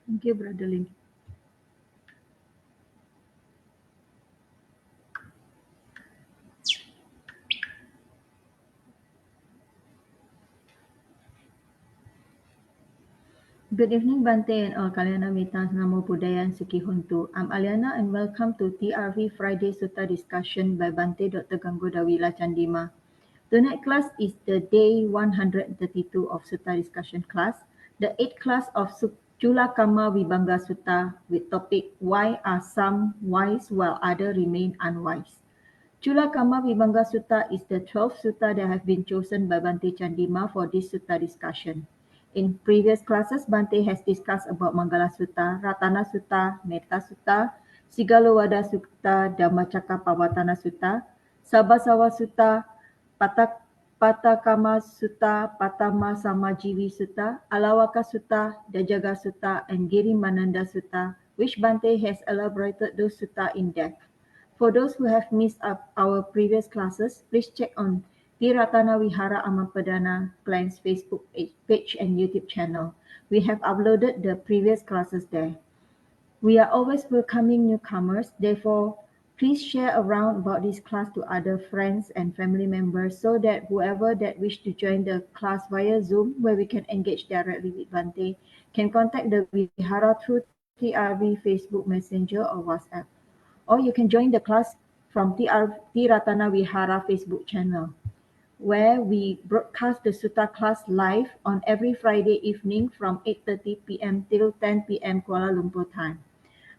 Thank you, Brother Lim. Good evening, Bhante and all Kalyana Mitans Namo Buddhaya and Sukhi Hontu. I'm Aliana and welcome to TRV Friday Sutta discussion by Bhante Dr. Ganggodawila Chandima. Tonight's class is the day 132 of Sutta discussion class, the 8th class of Cūḻakammavibhaṅga Sutta with topic Why are some wise while others remain unwise? Cūḻakammavibhaṅga Sutta is the 12th sutta that have been chosen by Bhante Chandima for this sutta discussion. In previous classes, Bhante has discussed about Manggala Sutta, Ratana Sutta, Metta Sutta, Sigalowada Sutta, Dhammacakkappavattana Sutta, Sabbasawa Sutta, Patakama Sutta, Patama Samajivi Sutta, Alawaka Sutta, Dajaga Sutta, and Girimananda Sutta, which Bhante has elaborated those sutta in depth. For those who have missed up our previous classes, please check on Ti-Ratana Vihara Amapadana Client's Facebook page and YouTube channel. We have uploaded the previous classes there. We are always welcoming newcomers, therefore, please share around about this class to other friends and family members so that whoever that wish to join the class via Zoom, where we can engage directly with Bhante, can contact the Vihara through TRV Facebook Messenger or WhatsApp. Or you can join the class from Ti-Ratana Vihara Facebook channel, where we broadcast the Sutta class live on every Friday evening from 8:30 p.m. till 10 p.m. Kuala Lumpur time.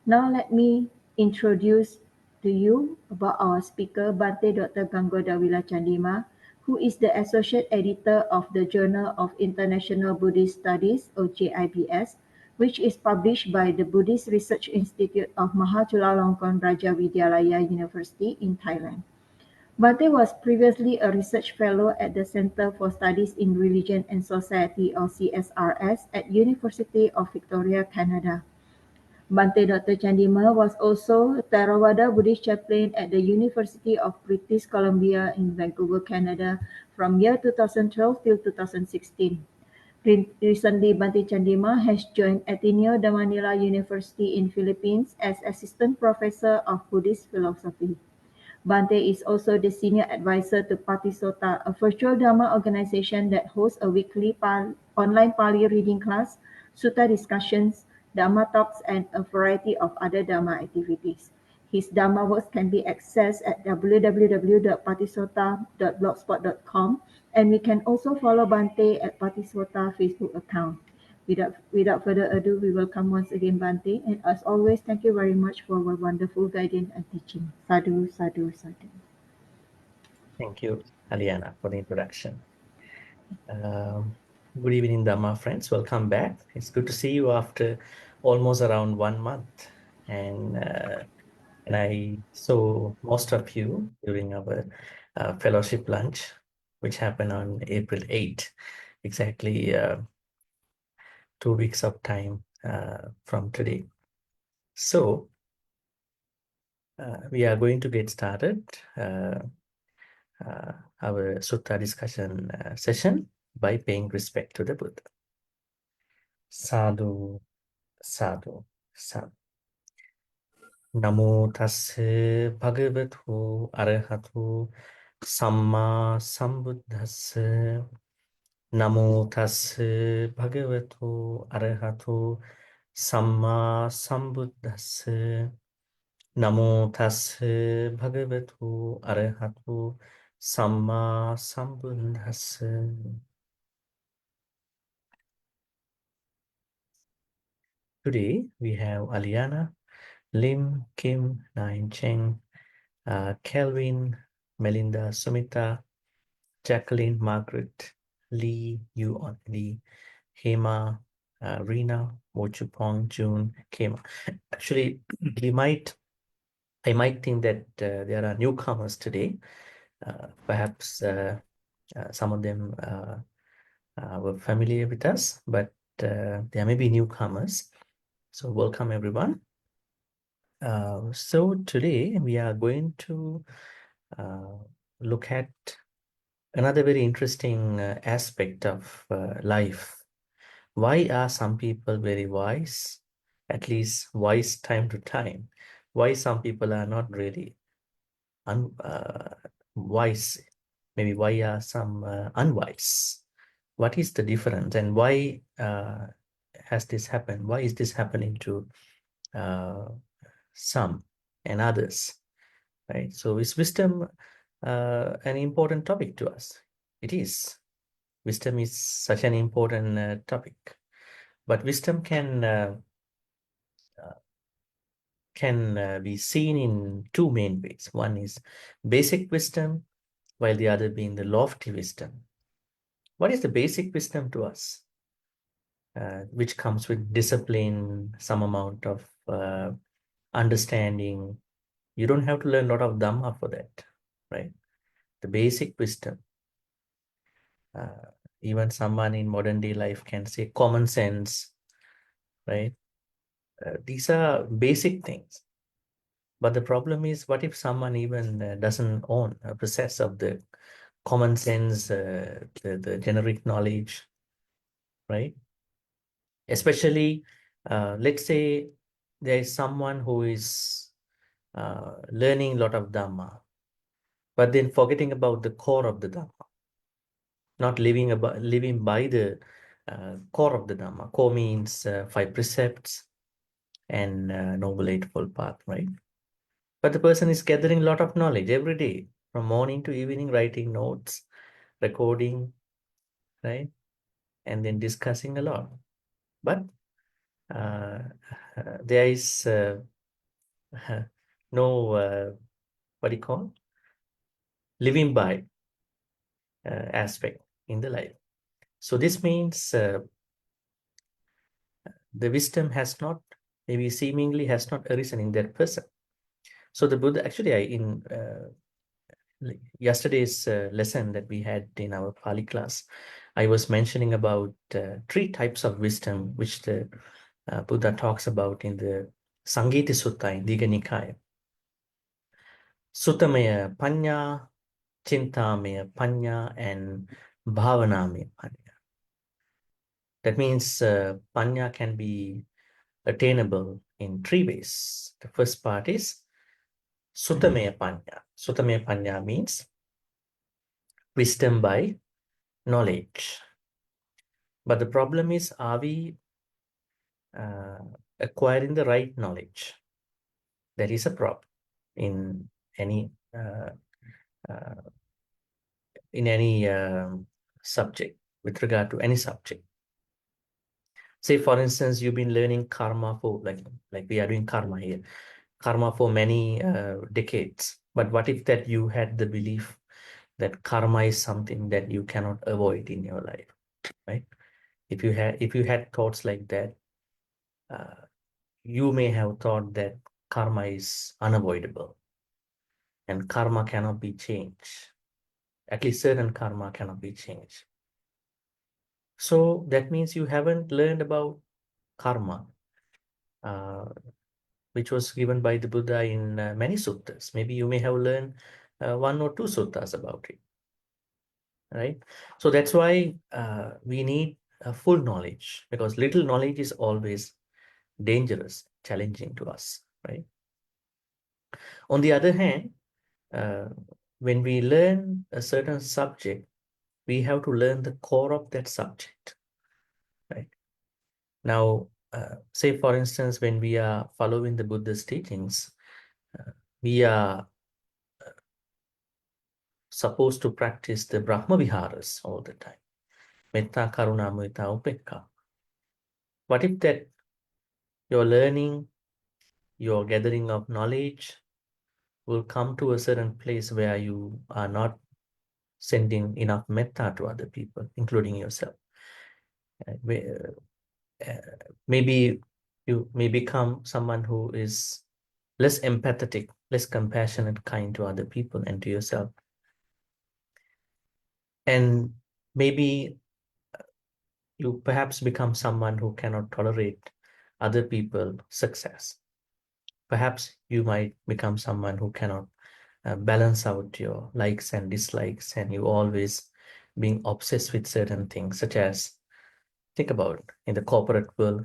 Now let me introduce to you about our speaker, Bhante Dr. Ganggodawila Chandima, who is the Associate Editor of the Journal of International Buddhist Studies, or JIBS, which is published by the Buddhist Research Institute of Mahachulalongkorn Raja Vidyalaya University in Thailand. Bhante was previously a research fellow at the Center for Studies in Religion and Society, or CSRS, at University of Victoria, Canada. Bhante Dr. Chandima was also Theravada Buddhist chaplain at the University of British Columbia in Vancouver, Canada from year 2012 till 2016. Recently, Bhante Chandima has joined Ateneo de Manila University in Philippines as Assistant Professor of Buddhist Philosophy. Bhante is also the Senior Advisor to Patisota, a virtual Dharma organization that hosts a weekly online Pali reading class, Sutta discussions, Dharma talks, and a variety of other Dharma activities. His Dharma works can be accessed at www.patisota.blogspot.com, and we can also follow Bhante at Patisota Facebook account. Without further ado, we welcome once again Bhante, and as always, thank you very much for your wonderful guidance and teaching. Sadhu, sadhu, sadhu. Thank you, Aliana, for the introduction. Good evening, Dhamma friends. Welcome back. It's good to see you after almost around 1 month. And I saw most of you during our fellowship lunch, which happened on April 8th, exactly 2 weeks of time from today. So we are going to get started our Sutta discussion session by paying respect to the Buddha. Sadhu, sadhu, sadhu. Namo tassa bhagavatu arahatu samma sambuddhassa. Namo tassa bhagavatu arahatu samma sambuddhassa. Namo tassa bhagavatu arahatu samma sambuddhassa. Today we have Aliana, Lim, Kim, Nain Cheng, Kelvin, Melinda, Sumita, Jacqueline, Margaret, Lee, Yuan Lee, Hema, Rina, Wochupong, June, Kema. Actually, I might think that there are newcomers today. Perhaps some of them were familiar with us, but there may be newcomers. So welcome everyone. So today we are going to look at another very interesting aspect of life. Why are some people very wise at least wise time to time. Why some people are not really wise? Maybe why are some unwise? What is the difference, and why has this happened? Why is this happening to some and others? Right? So is wisdom an important topic to us? It is. Wisdom is such an important topic, but wisdom can be seen in two main ways. One is basic wisdom, while the other being the lofty wisdom. What is the basic wisdom to us? Which comes with discipline, some amount of understanding. You don't have to learn a lot of Dhamma for that, right? The basic wisdom. Even someone in modern day life can say common sense, right? These are basic things. But the problem is, what if someone even doesn't own a process of the common sense, the generic knowledge, right? Especially, let's say there is someone who is learning a lot of Dhamma, but then forgetting about the core of the Dhamma, not living by the core of the Dhamma. Core means 5 precepts and Noble Eightfold Path, right? But the person is gathering a lot of knowledge every day, from morning to evening, writing notes, recording, right? And then discussing a lot. But there is no, what do you call, living by aspect in the life. So this means the wisdom has not, maybe seemingly has not arisen in that person. So the Buddha, actually, in yesterday's lesson that we had in our Pali class, I was mentioning about 3 types of wisdom, which the Buddha talks about in the Sangiti Sutta in Digha Nikaya. Suttamaya Panya, Chintamaya Panya, and Bhavanamaya Panya. That means Panya can be attainable in 3 ways. The first part is Suttamaya Panya. Suttamaya Panya means wisdom by knowledge. But the problem is, are we acquiring the right knowledge? That is a problem in any subject, with regard to any subject. Say, for instance, you've been learning karma for, like we are doing karma here, karma for many decades. But what if that you had the belief that karma is something that you cannot avoid in your life, right? If you had thoughts like that, you may have thought that karma is unavoidable and karma cannot be changed. At least certain karma cannot be changed. So that means you haven't learned about karma, which was given by the Buddha in many suttas. Maybe you may have learned 1 or 2 suttas about it, right? So that's why we need full knowledge, because little knowledge is always dangerous, challenging to us, right? On the other hand, when we learn a certain subject, we have to learn the core of that subject, right? Now, say, for instance, when we are following the Buddha's teachings, we are supposed to practice the Brahma Viharas all the time. Metta, Karuna, Mudita, Upekkha. What if that your learning, your gathering of knowledge will come to a certain place where you are not sending enough metta to other people, including yourself? Maybe you may become someone who is less empathetic, less compassionate, kind to other people and to yourself. And maybe you perhaps become someone who cannot tolerate other people's success. Perhaps you might become someone who cannot balance out your likes and dislikes, and you always being obsessed with certain things, such as, think about in the corporate world,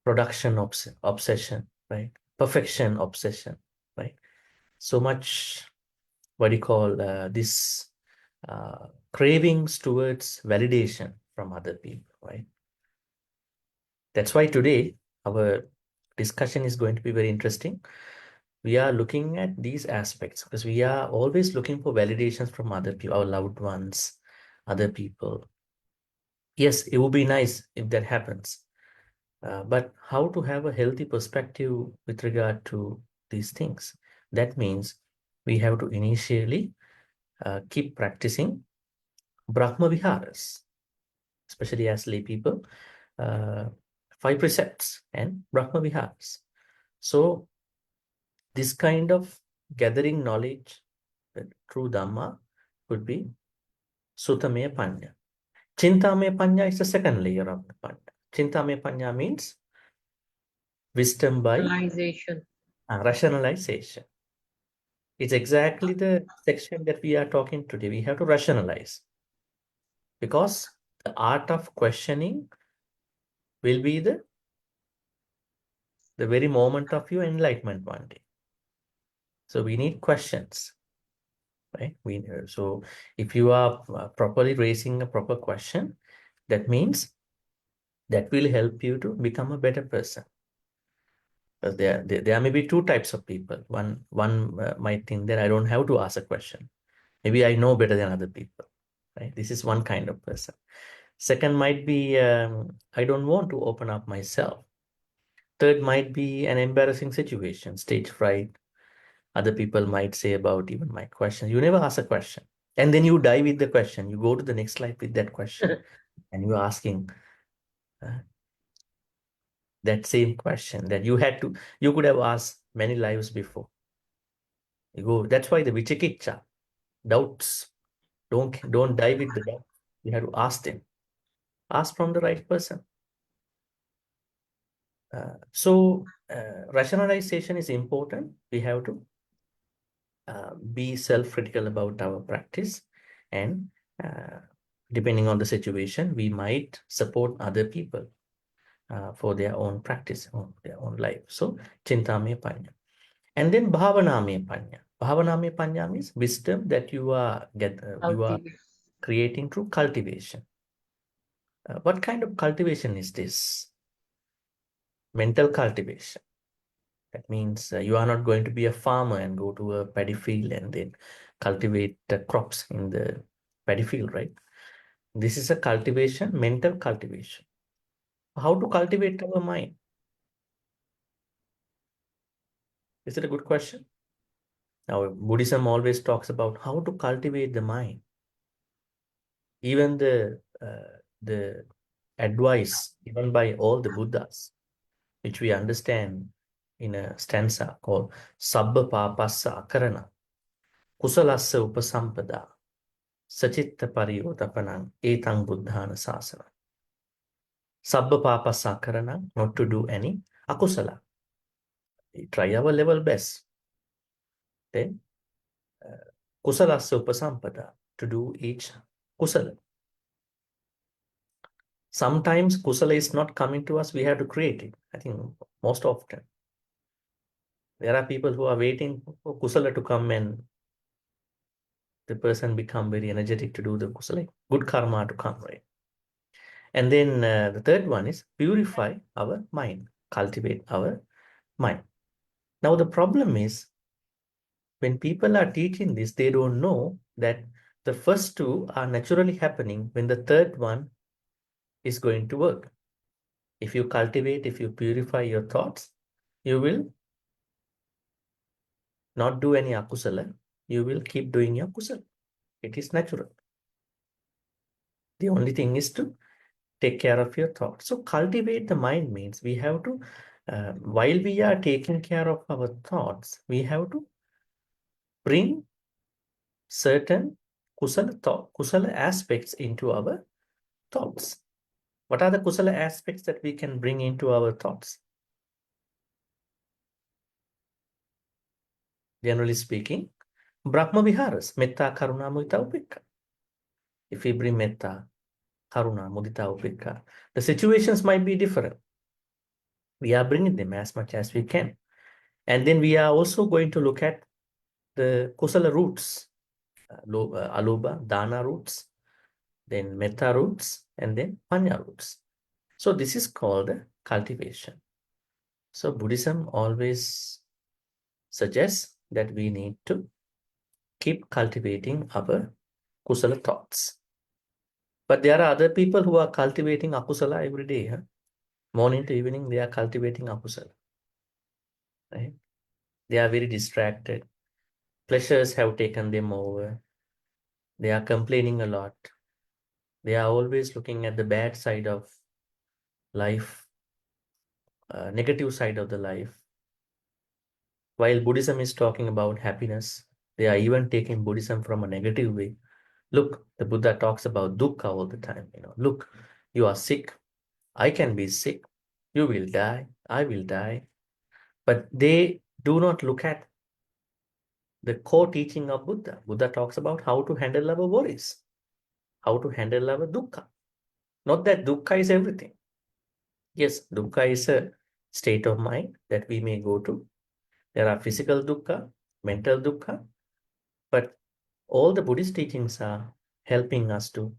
production obsession, right? Perfection obsession, right? So much, what do you call this cravings towards validation from other people, right? That's why today our discussion is going to be very interesting. We are looking at these aspects because we are always looking for validations from other people, our loved ones, other people. Yes, it would be nice if that happens. But how to have a healthy perspective with regard to these things? That means we have to initially keep practicing Brahma Viharas, especially as lay people, 5 precepts and Brahma Viharas. So this kind of gathering knowledge, true Dhamma, could be Sutameya Panya. Chintameya Panya is the second layer of the Panya. Chintameya Panya means wisdom by Realization. rationalization. It's exactly the section that we are talking today. We have to rationalize because the art of questioning will be the very moment of your enlightenment one day. So we need questions, right? So if you are properly raising a proper question, that means that will help you to become a better person. But there may be two types of people. One might think that I don't have to ask a question. Maybe I know better than other people, right? This is one kind of person. Second might be I don't want to open up myself. Third might be an embarrassing situation, stage fright. Other people might say about even my question. You never ask a question. And then you die with the question. You go to the next slide with that question. And you're asking that same question that you could have asked many lives before. You go, that's why the vichikiccha, doubts, don't die with the doubt. You have to ask them. Ask from the right person. So rationalization is important. We have to be self-critical about our practice, and depending on the situation, we might support other people for their own practice, or their own life. So Chintamaya Panya. And then Bhavanamaya Panya. Bhavanamaya Panya means wisdom that you are creating through cultivation. What kind of cultivation is this? Mental cultivation. That means you are not going to be a farmer and go to a paddy field and then cultivate crops in the paddy field, right? This is a cultivation, mental cultivation. How to cultivate our mind? Is it a good question? Now, Buddhism always talks about how to cultivate the mind. Even the advice given by all the Buddhas, which we understand in a stanza called Sabba Papassa Akarana, Kusalassa Upasampada, Sachitta Pariyotapanang, Etang Buddhana Sasana. Sabba Papassa Akarana, not to do any akusala. We try our level best. Then Kusalassa Upasampada, to do each kusala. Sometimes kusala is not coming to us, we have to create it. I think most often. There are people who are waiting for kusala to come and the person become very energetic to do the kusala, good karma to come, right? And then the third one is purify our mind, cultivate our mind. Now the problem is when people are teaching this, they don't know that the first two are naturally happening when the third one is going to work. If you cultivate, if you purify your thoughts, you will not do any akusala. You will keep doing your kusala. It is natural. The only thing is to take care of your thoughts. So cultivate the mind means we have to, while we are taking care of our thoughts, we have to bring certain kusala aspects into our thoughts. What are the kusala aspects that we can bring into our thoughts? Generally speaking, Brahma Viharas, Metta, Karuna, Mudita, Upekka. If we bring Metta, Karuna, Mudita, Upekka, the situations might be different. We are bringing them as much as we can. And then we are also going to look at the kusala roots, alubha, dana roots, then metta roots, and then panya roots. So this is called cultivation. So Buddhism always suggests that we need to keep cultivating our kusala thoughts. But there are other people who are cultivating akusala every day. Huh? Morning to evening, they are cultivating akusala. Right? They are very distracted. Pleasures have taken them over. They are complaining a lot. They are always looking at the bad side of life, negative side of the life. While Buddhism is talking about happiness, they are even taking Buddhism from a negative way. Look, the Buddha talks about dukkha all the time. Look, you are sick. I can be sick. You will die. I will die. But they do not look at the core teaching of Buddha. Buddha talks about how to handle our worries, how to handle our dukkha. Not that dukkha is everything. Yes, dukkha is a state of mind that we may go to. There are physical dukkha, mental dukkha, but all the Buddhist teachings are helping us to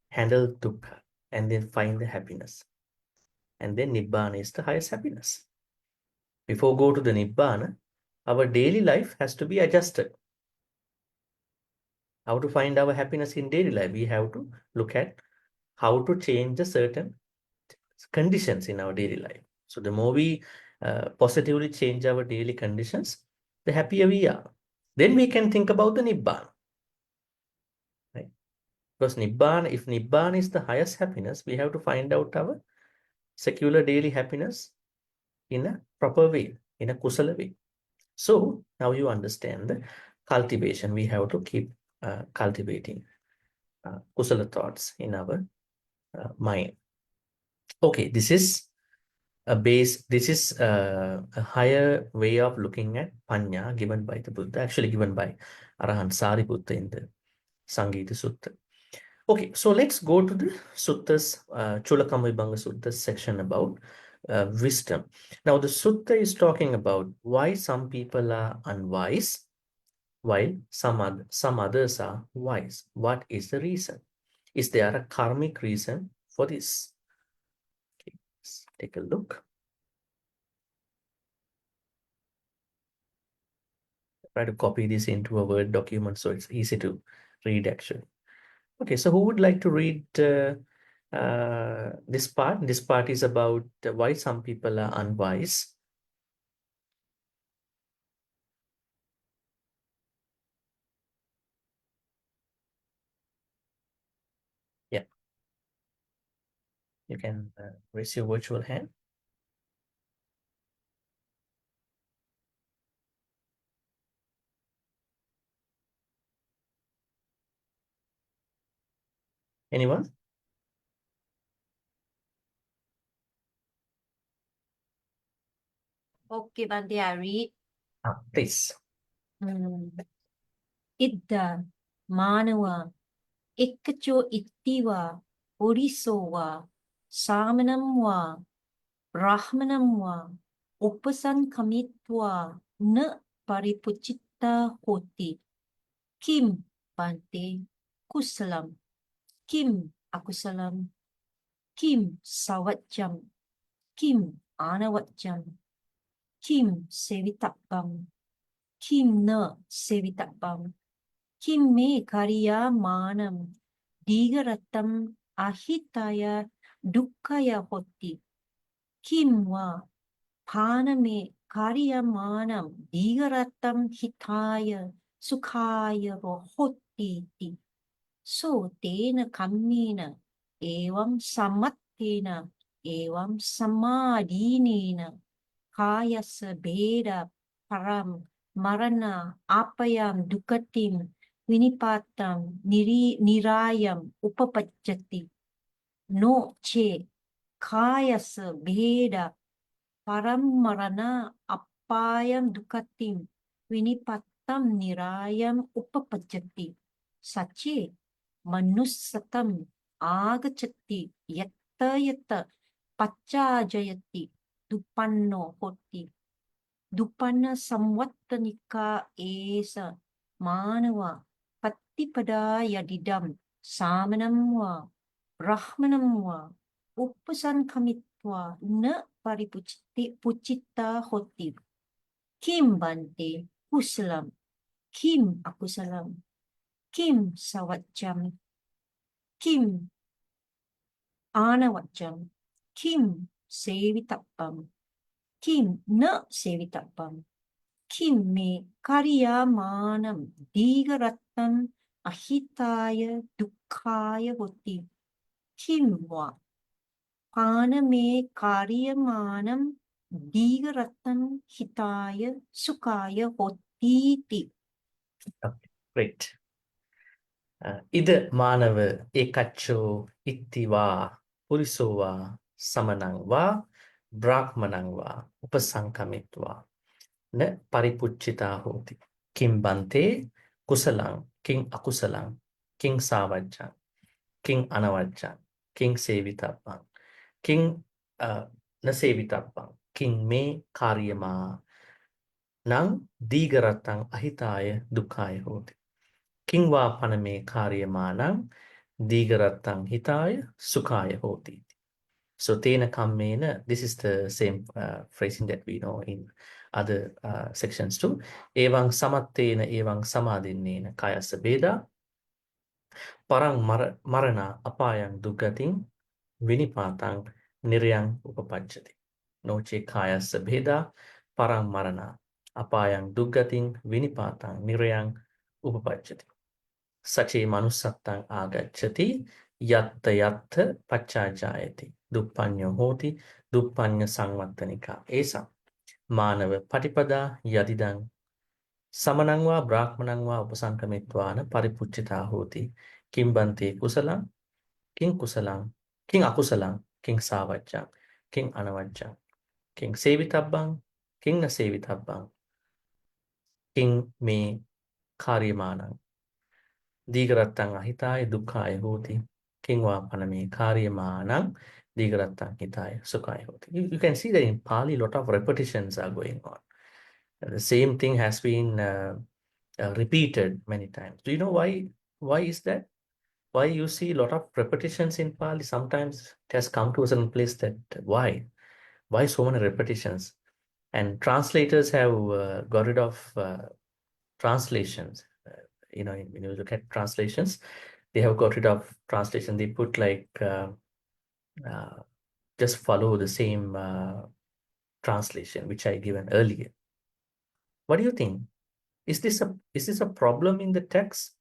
handle dukkha and then find the happiness. And then Nibbana is the highest happiness. Before go to the Nibbana, our daily life has to be adjusted. How to find our happiness in daily life? We have to look at how to change the certain conditions in our daily life. So the more we positively change our daily conditions, the happier we are. Then we can think about the Nibbana. Right? Because Nibbana, if Nibbana is the highest happiness, we have to find out our secular daily happiness in a proper way, in a kusala way. So now you understand the cultivation. We have to keep cultivating kusala thoughts in our mind. Okay, this is a higher way of looking at panya given by the Buddha, actually given by Arahant Sariputta in the Samgita Sutta. Okay, so let's go to the suttas, Cūḷakammavibhaṅga Sutta section about wisdom. Now, the sutta is talking about why some people are unwise while some others are wise. What is the reason? Is there a karmic reason for this? Okay, let's take a look. Try to copy this into a Word document so it's easy to read actually. Okay, so who would like to read this part? This part is about why some people are unwise. Yeah, you can raise your virtual hand. Anyone? Okay, Bhante, I read. Please. Idda Manava Ikkacho Ittiva Urisowa Samanamwa Brahmanamwa Upasankamitwa Na Paripuchitta Hoti Kim Bhante Kusalam Kim Akusalam Kim Sawatjam Kim Anawatjam Kim Sevitabam Kim Na Sevitabam Kim me kariya manam digaratam ahitaya dukkaya hoti. Kim wa paname kariya manam digaratam hitaya sukhaya hoti. So tena kammena evam samattena evam samadhinena kayasa beda param marana apayam dukatim vinipatam nirayam upapacchati no che kayasa beda param marana apayam dukatim vinipatam nirayam upapacchati sache manussatam agachati yatta yatta pachajayati dupanno hoti. Dupanna samwattanika esa manava pattipada yadidam samanamwa brahmanamwa upasankamitwa na pucitta hoti. Kim Bhante kusalam, kim akusalam, kim sawajjam, kim anavajjam, kim sevitappam, kim na sevitappam, kim me karyamanam digarattam ahitaya dukkhaya hoti. Kim va pana me karyamanam digarattam hitaya sukaya hoti. Okay, great. Ida manava ekacho ittiva purisova samanangva brahmanangva upasankamitva na paripuchita hoti. Kim bante kusalang, king akusalang, king savajjang, king anavajjang, king sevitappang, king na sevitappang, king me karyama nang digaratang ahitaya dukkaya hoti. King va paname karyamanang digaratang hitaya sukaya hoti. So tena kammena, this is the same phrasing that we know in other sections too. Evang samattena evang samadhinnena kayasa beda parang marana apayang dugating vinipatang niryang upapajjati. Noche kayasa beda parang marana apayang dugating vinipatang niryang upapajjati. Sache manusattang agacchati yatta yatta paccajayati duppanyo hoti duppanya sangvattanika esa manava patipada yadidang samanangva brahmanangva upasankamitwana paripuchita hoti kimbante kusalang king akusalang king savajjang king anavajjang king sevitabbang king na sevitabbang king me karyamanang Digaratang ahitaya dukkaya hoti. Kingwa paname karyamanang digaratang hitaya sukhaya hoti. You can see that in Pali, a lot of repetitions are going on. The same thing has been repeated many times. Do you know why? Why is that? Why you see a lot of repetitions in Pali? Sometimes it has come to a certain place that why? Why so many repetitions? And translators have got rid of translations. When you look at translations, they have got rid of translation. They put like just follow the same translation which I given earlier. What do you think? Is this a problem in the text,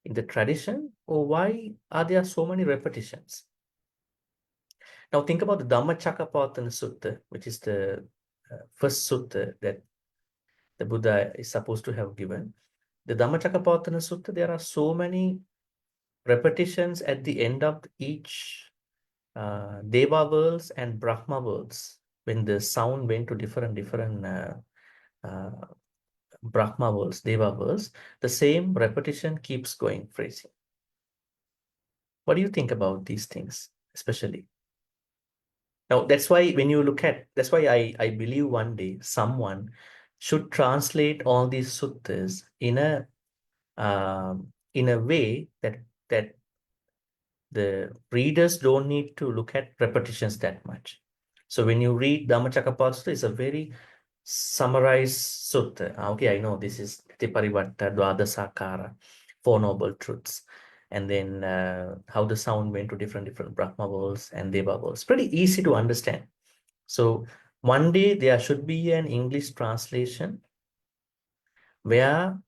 in the tradition, or why are there so many repetitions? Now think about the Dhammacakkappavattana Sutta, which is the first sutta that the Buddha is supposed to have given. The Dhammacakkappavattana Sutta, there are so many repetitions at the end of each Deva worlds and Brahma worlds. When the sound went to different Brahma worlds, Deva worlds, the same repetition keeps going, phrasing. What do you think about these things, especially? Now, that's why when you look at, that's why I believe one day someone should translate all these suttas in a way that the readers don't need to look at repetitions that much. So when you read Dhammacakkappavattana, it's a very summarized sutta. Okay, I know this is Tiparivatta, Dwadasakara, Four Noble Truths. And then how the sound went to different Brahma worlds and Deva worlds. Pretty easy to understand. So one day there should be an English translation where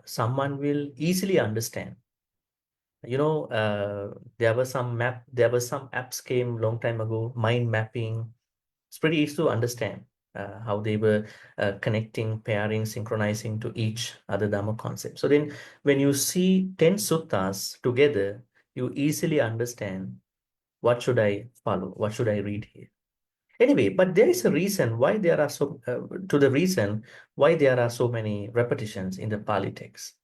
someone will easily understand. There were some apps came long time ago, mind mapping. It's pretty easy to understand how they were connecting, pairing, synchronizing to each other Dhamma concept. So then when you see 10 suttas together, you easily understand what should I follow, what should I read here. Anyway, but there is a reason why there are so many repetitions in the Pali text.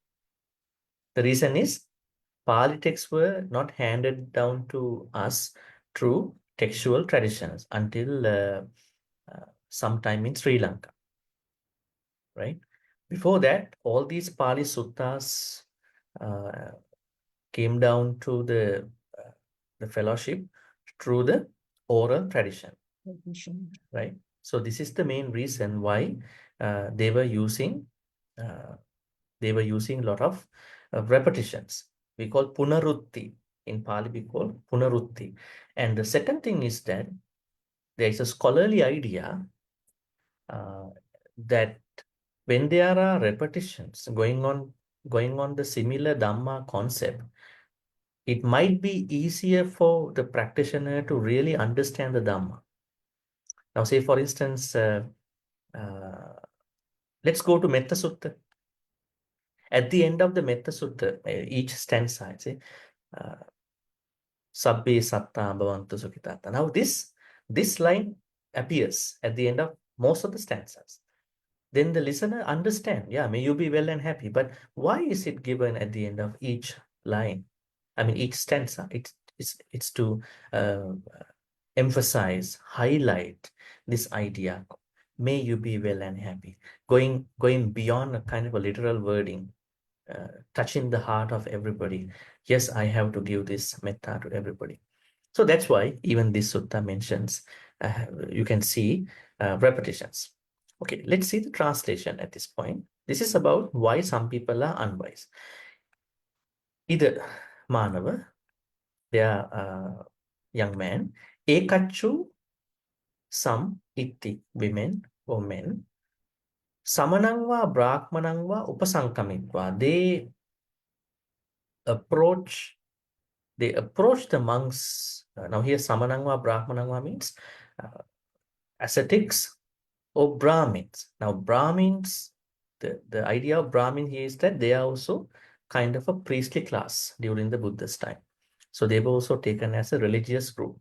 The reason is Pali texts were not handed down to us through textual traditions until sometime in Sri Lanka, right? Before that, all these Pali suttas came down to the fellowship through the oral tradition, right? So this is the main reason why they were using a lot of repetitions. We call punarutti. In Pali, we call punarutti. And the second thing is that there is a scholarly idea that when there are repetitions going on the similar Dhamma concept, it might be easier for the practitioner to really understand the Dhamma. Now, say for instance, let's go to Metta Sutta. At the end of the Metta Sutta, each stanza, say, Sabbe Satta Bhavantu Sukhitata. Now, this line appears at the end of most of the stanzas. Then the listener understand, yeah, may you be well and happy. But why is it given at the end of each line? I mean, each stanza. It's to emphasize, highlight this idea. May you be well and happy. Going beyond a kind of a literal wording, touching the heart of everybody. Yes, I have to give this metta to everybody. So that's why even this sutta mentions, you can see repetitions. Okay, let's see the translation at this point. This is about why some people are unwise. Either Manava, they are young man, Ekachu, some itti, women or men, Samanangva, Brahmanangva, Upasankamikva, they approach the monks. Now here Samanangva, Brahmanangva means ascetics or Brahmins. Now Brahmins, the idea of Brahmin here is that they are also kind of a priestly class during the Buddha's time. So they were also taken as a religious group.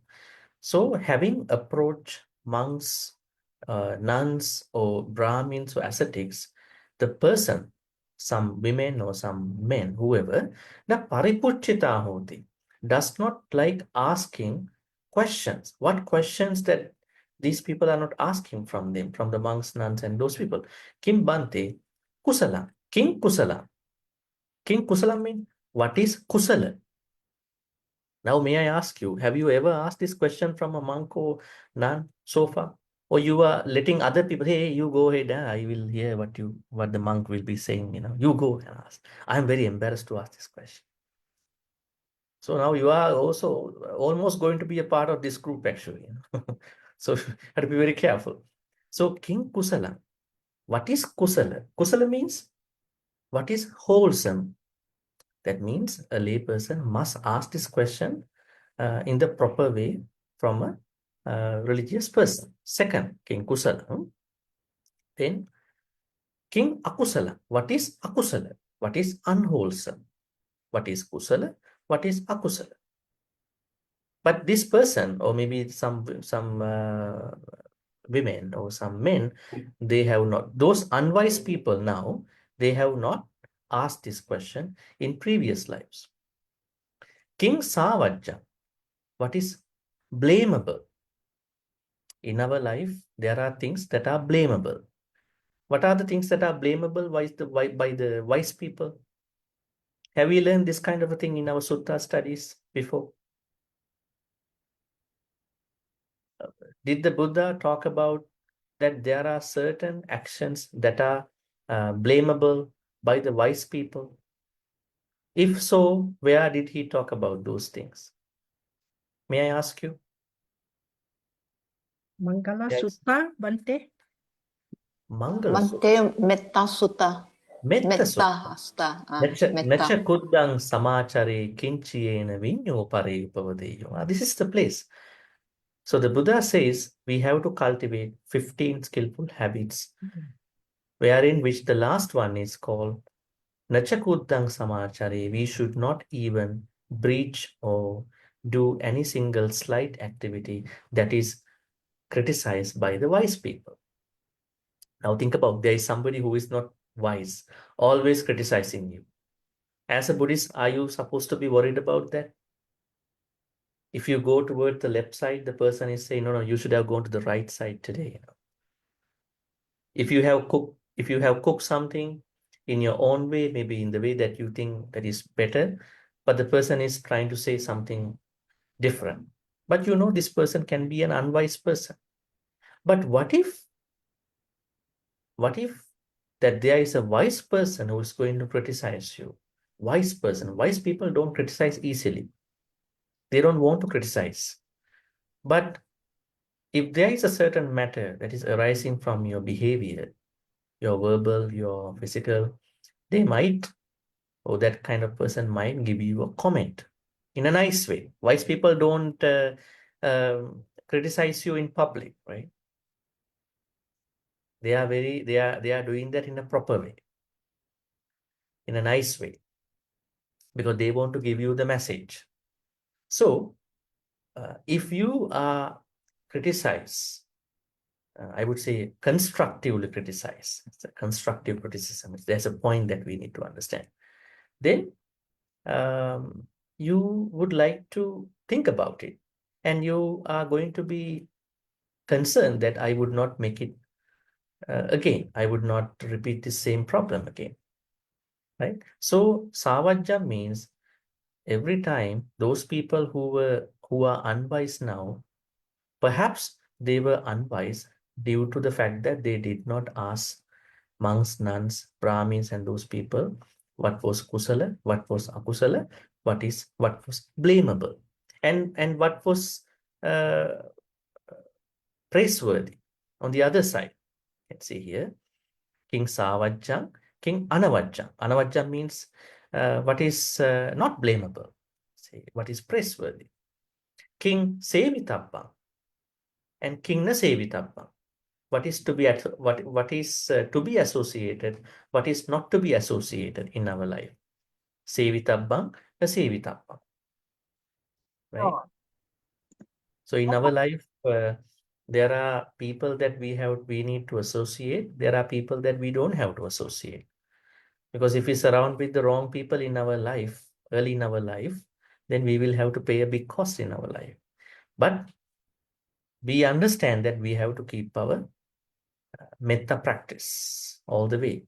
So having approached monks, nuns or Brahmins or ascetics, the person, some women or some men, whoever, na paripuchita hoti, does not like asking questions. What questions that these people are not asking from them, from the monks, nuns, and those people? Kim Bhante, kusala. King kusala. King kusala means, what is kusala? Now, may I ask you, have you ever asked this question from a monk or nun so far? Or you are letting other people, hey, you go ahead, I will hear what the monk will be saying, you go and ask. I'm very embarrassed to ask this question. So now you are also almost going to be a part of this group, actually. So you have to be very careful. So King Kusala, what is Kusala? Kusala means what is wholesome. That means a lay person must ask this question in the proper way from a religious person. Second, King Kusala. Then King Akusala. What is Akusala? What is unwholesome? What is Kusala? What is Akusala? But this person, or maybe some women or some men, they have not, those unwise people now, they have not asked this question in previous lives. King Savajja, what is blamable? In our life, there are things that are blamable. What are the things that are blamable by the wise people? Have we learned this kind of a thing in our sutta studies before? Did the Buddha talk about that there are certain actions that are blamable by the wise people? If so, where did he talk about those things? May I ask you? Mangala Yes. Sutta, Bhante. Mangala Sutta. Bhante, Metta Sutta. Metta Sutta. Sutta. Nacha Metta. kuddang samachare kinchiyena vinyo pare upavadeyo. This is the place. So the Buddha says we have to cultivate 15 skillful habits, wherein which the last one is called Nachakuddang Samachare. We should not even breach or do any single slight activity that is criticized by the wise people. Now think about, there is somebody who is not wise, always criticizing you. As a Buddhist, are you supposed to be worried about that? If you go toward the left side, the person is saying, no, you should have gone to the right side today. If you have cooked something in your own way, maybe in the way that you think that is better, but the person is trying to say something different. But you know, this person can be an unwise person. But what if that there is a wise person who is going to criticize you? Wise person. Wise people don't criticize easily. They don't want to criticize. But if there is a certain matter that is arising from your behavior, your verbal, your physical, they might, or that kind of person might give you a comment in a nice way. Wise people don't criticize you in public, right? They are doing that in a proper way, in a nice way, because they want to give you the message. So if you are criticized, I would say constructively criticize. It's a constructive criticism. There's a point that we need to understand. Then you would like to think about it, and you are going to be concerned that I would not make it again. I would not repeat the same problem again, right? So savajja means every time those people who are unwise now, perhaps they were unwise due to the fact that they did not ask monks, nuns, Brahmins, and those people what was kusala, what was akusala, what was blamable, and what was praiseworthy. On the other side, let's see here, King Savajjang, King Anavajjang. Anavajjang means what is not blamable, say what is praiseworthy. King Sevitappang and King Nasevitappang. What is to be to be associated, what is not to be associated in our life. Sevitabbang, Nasevitappang. Right? Oh. So in our life, there are people that we need to associate. There are people that we don't have to associate. Because if we surround with the wrong people in our life, early in our life, then we will have to pay a big cost in our life. But we understand that we have to keep our metta practice all the way.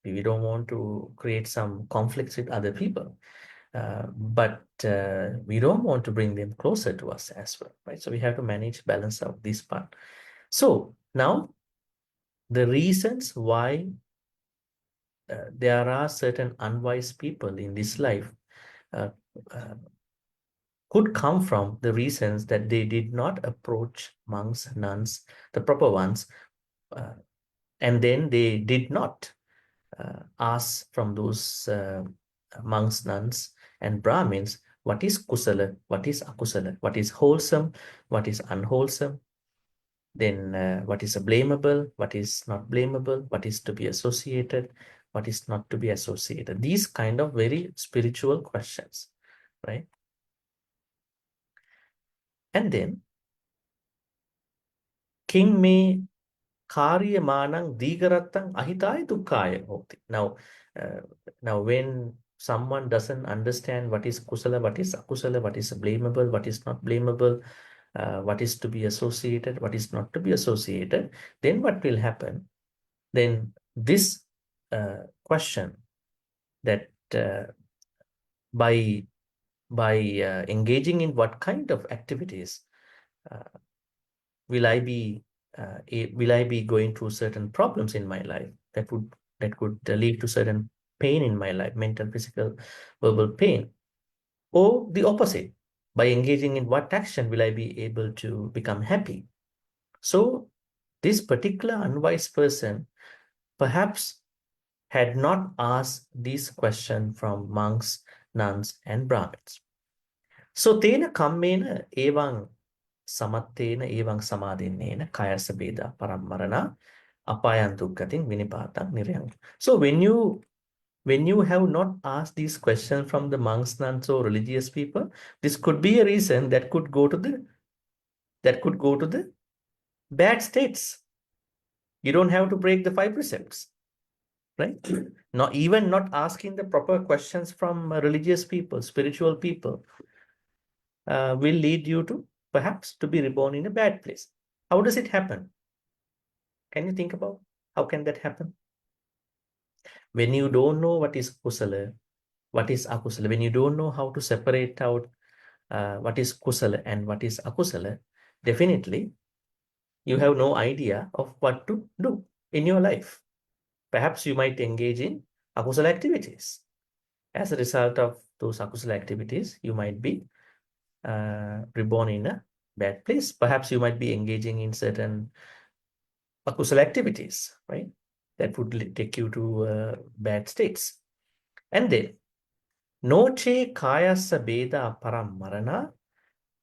We don't want to create some conflicts with other people, but we don't want to bring them closer to us as well, right? So we have to manage, balance out this part. So now the reasons why there are certain unwise people in this life could come from the reasons that they did not approach monks, nuns, the proper ones, and then they did not ask from those monks, nuns, and Brahmins what is kusala, what is akusala, what is wholesome, what is unwholesome, then what is blamable, what is not blamable, what is to be associated, what is not to be associated. These kind of very spiritual questions, right? And then king me karya manang digaratang ahitaya dukkaya hoti. Now when someone doesn't understand what is kusala, what is akusala, what is blamable, what is not blamable, what is to be associated, what is not to be associated, then what will happen? Then this question that by engaging in what kind of activities will I be going through certain problems in my life that could lead to certain pain in my life, mental, physical, verbal pain, or the opposite. By engaging in what action will I be able to become happy? So this particular unwise person perhaps had not asked this question from monks, nuns, and Brahmins. So tena kammena evang samattena evang samadhinnena kayasa beda parammarana apayan dukkatin vinipatang nirayang. So when you have not asked these questions from the monks, nuns, or religious people, this could be a reason that could go to the bad states. You don't have to break the 5 precepts, right? Not asking the proper questions from religious people, spiritual people, will lead you to perhaps to be reborn in a bad place. How does it happen? Can you think about? How can that happen? When you don't know what is kusala, what is akusala, when you don't know how to separate out what is kusala and what is akusala, definitely you have no idea of what to do in your life. Perhaps you might engage in akusala activities. As a result of those akusala activities, you might be reborn in a bad place. Perhaps you might be engaging in certain akusala activities, right? That would take you to bad states. And then, noche kayasa beda param marana,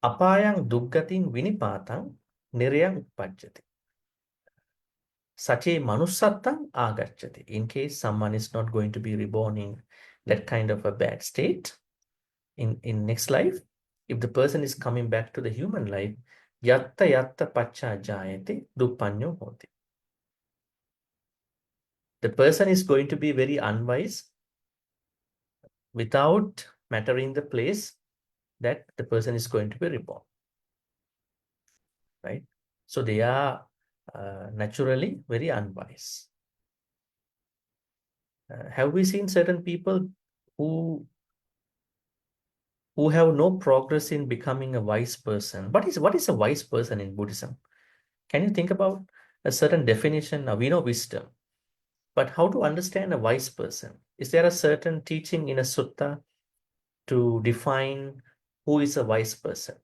apayang duggating vinipatang nirayang uppajjati. Sache manussattam agacchati. In case someone is not going to be reborn in that kind of a bad state in next life, if the person is coming back to the human life, yatta yatta pacca jayate duppanyo hoti. The person is going to be very unwise without mattering the place that the person is going to be reborn, right? So they are naturally very unwise. Have we seen certain people who have no progress in becoming a wise person? What is a wise person in Buddhism? Can you think about a certain definition? Now we know wisdom, but how to understand a wise person? Is there a certain teaching in a sutta to define who is a wise person?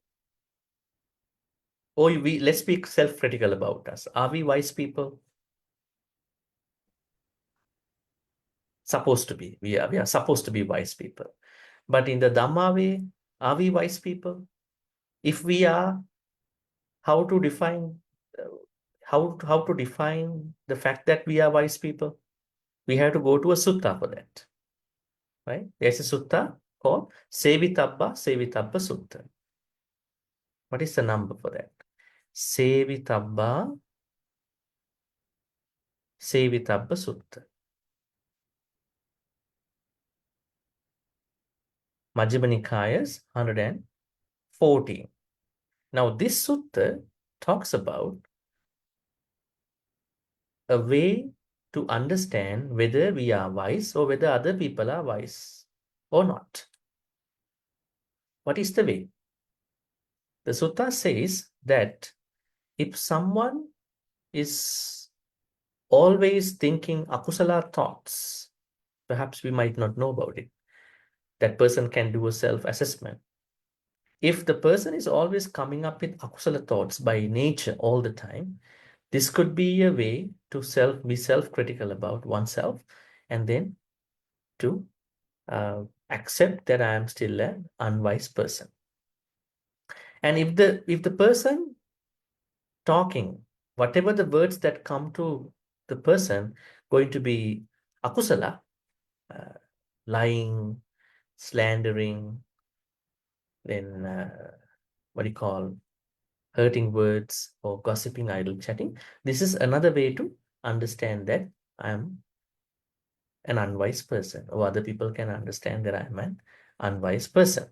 Or let's be self-critical about us. Are we wise people? Supposed to be. We are supposed to be wise people. But in the Dhamma way, are we wise people? If we are, how to define how to define the fact that we are wise people? We have to go to a sutta for that. Right? There's a sutta called Sevitabba Sutta. What is the number for that? Sevitabba Sutta. Majjhima Nikaya's 114. Now this sutta talks about a way to understand whether we are wise or whether other people are wise or not. What is the way? The sutta says that if someone is always thinking akusala thoughts, perhaps we might not know about it. That person can do a self-assessment. If the person is always coming up with akusala thoughts by nature all the time, this could be a way to be self-critical about oneself and then to accept that I am still an unwise person. And if the person talking, whatever the words that come to the person going to be akusala, lying, slandering, then what do you call, hurting words or gossiping, idle chatting. This is another way to understand that I am an unwise person, or other people can understand that I am an unwise person.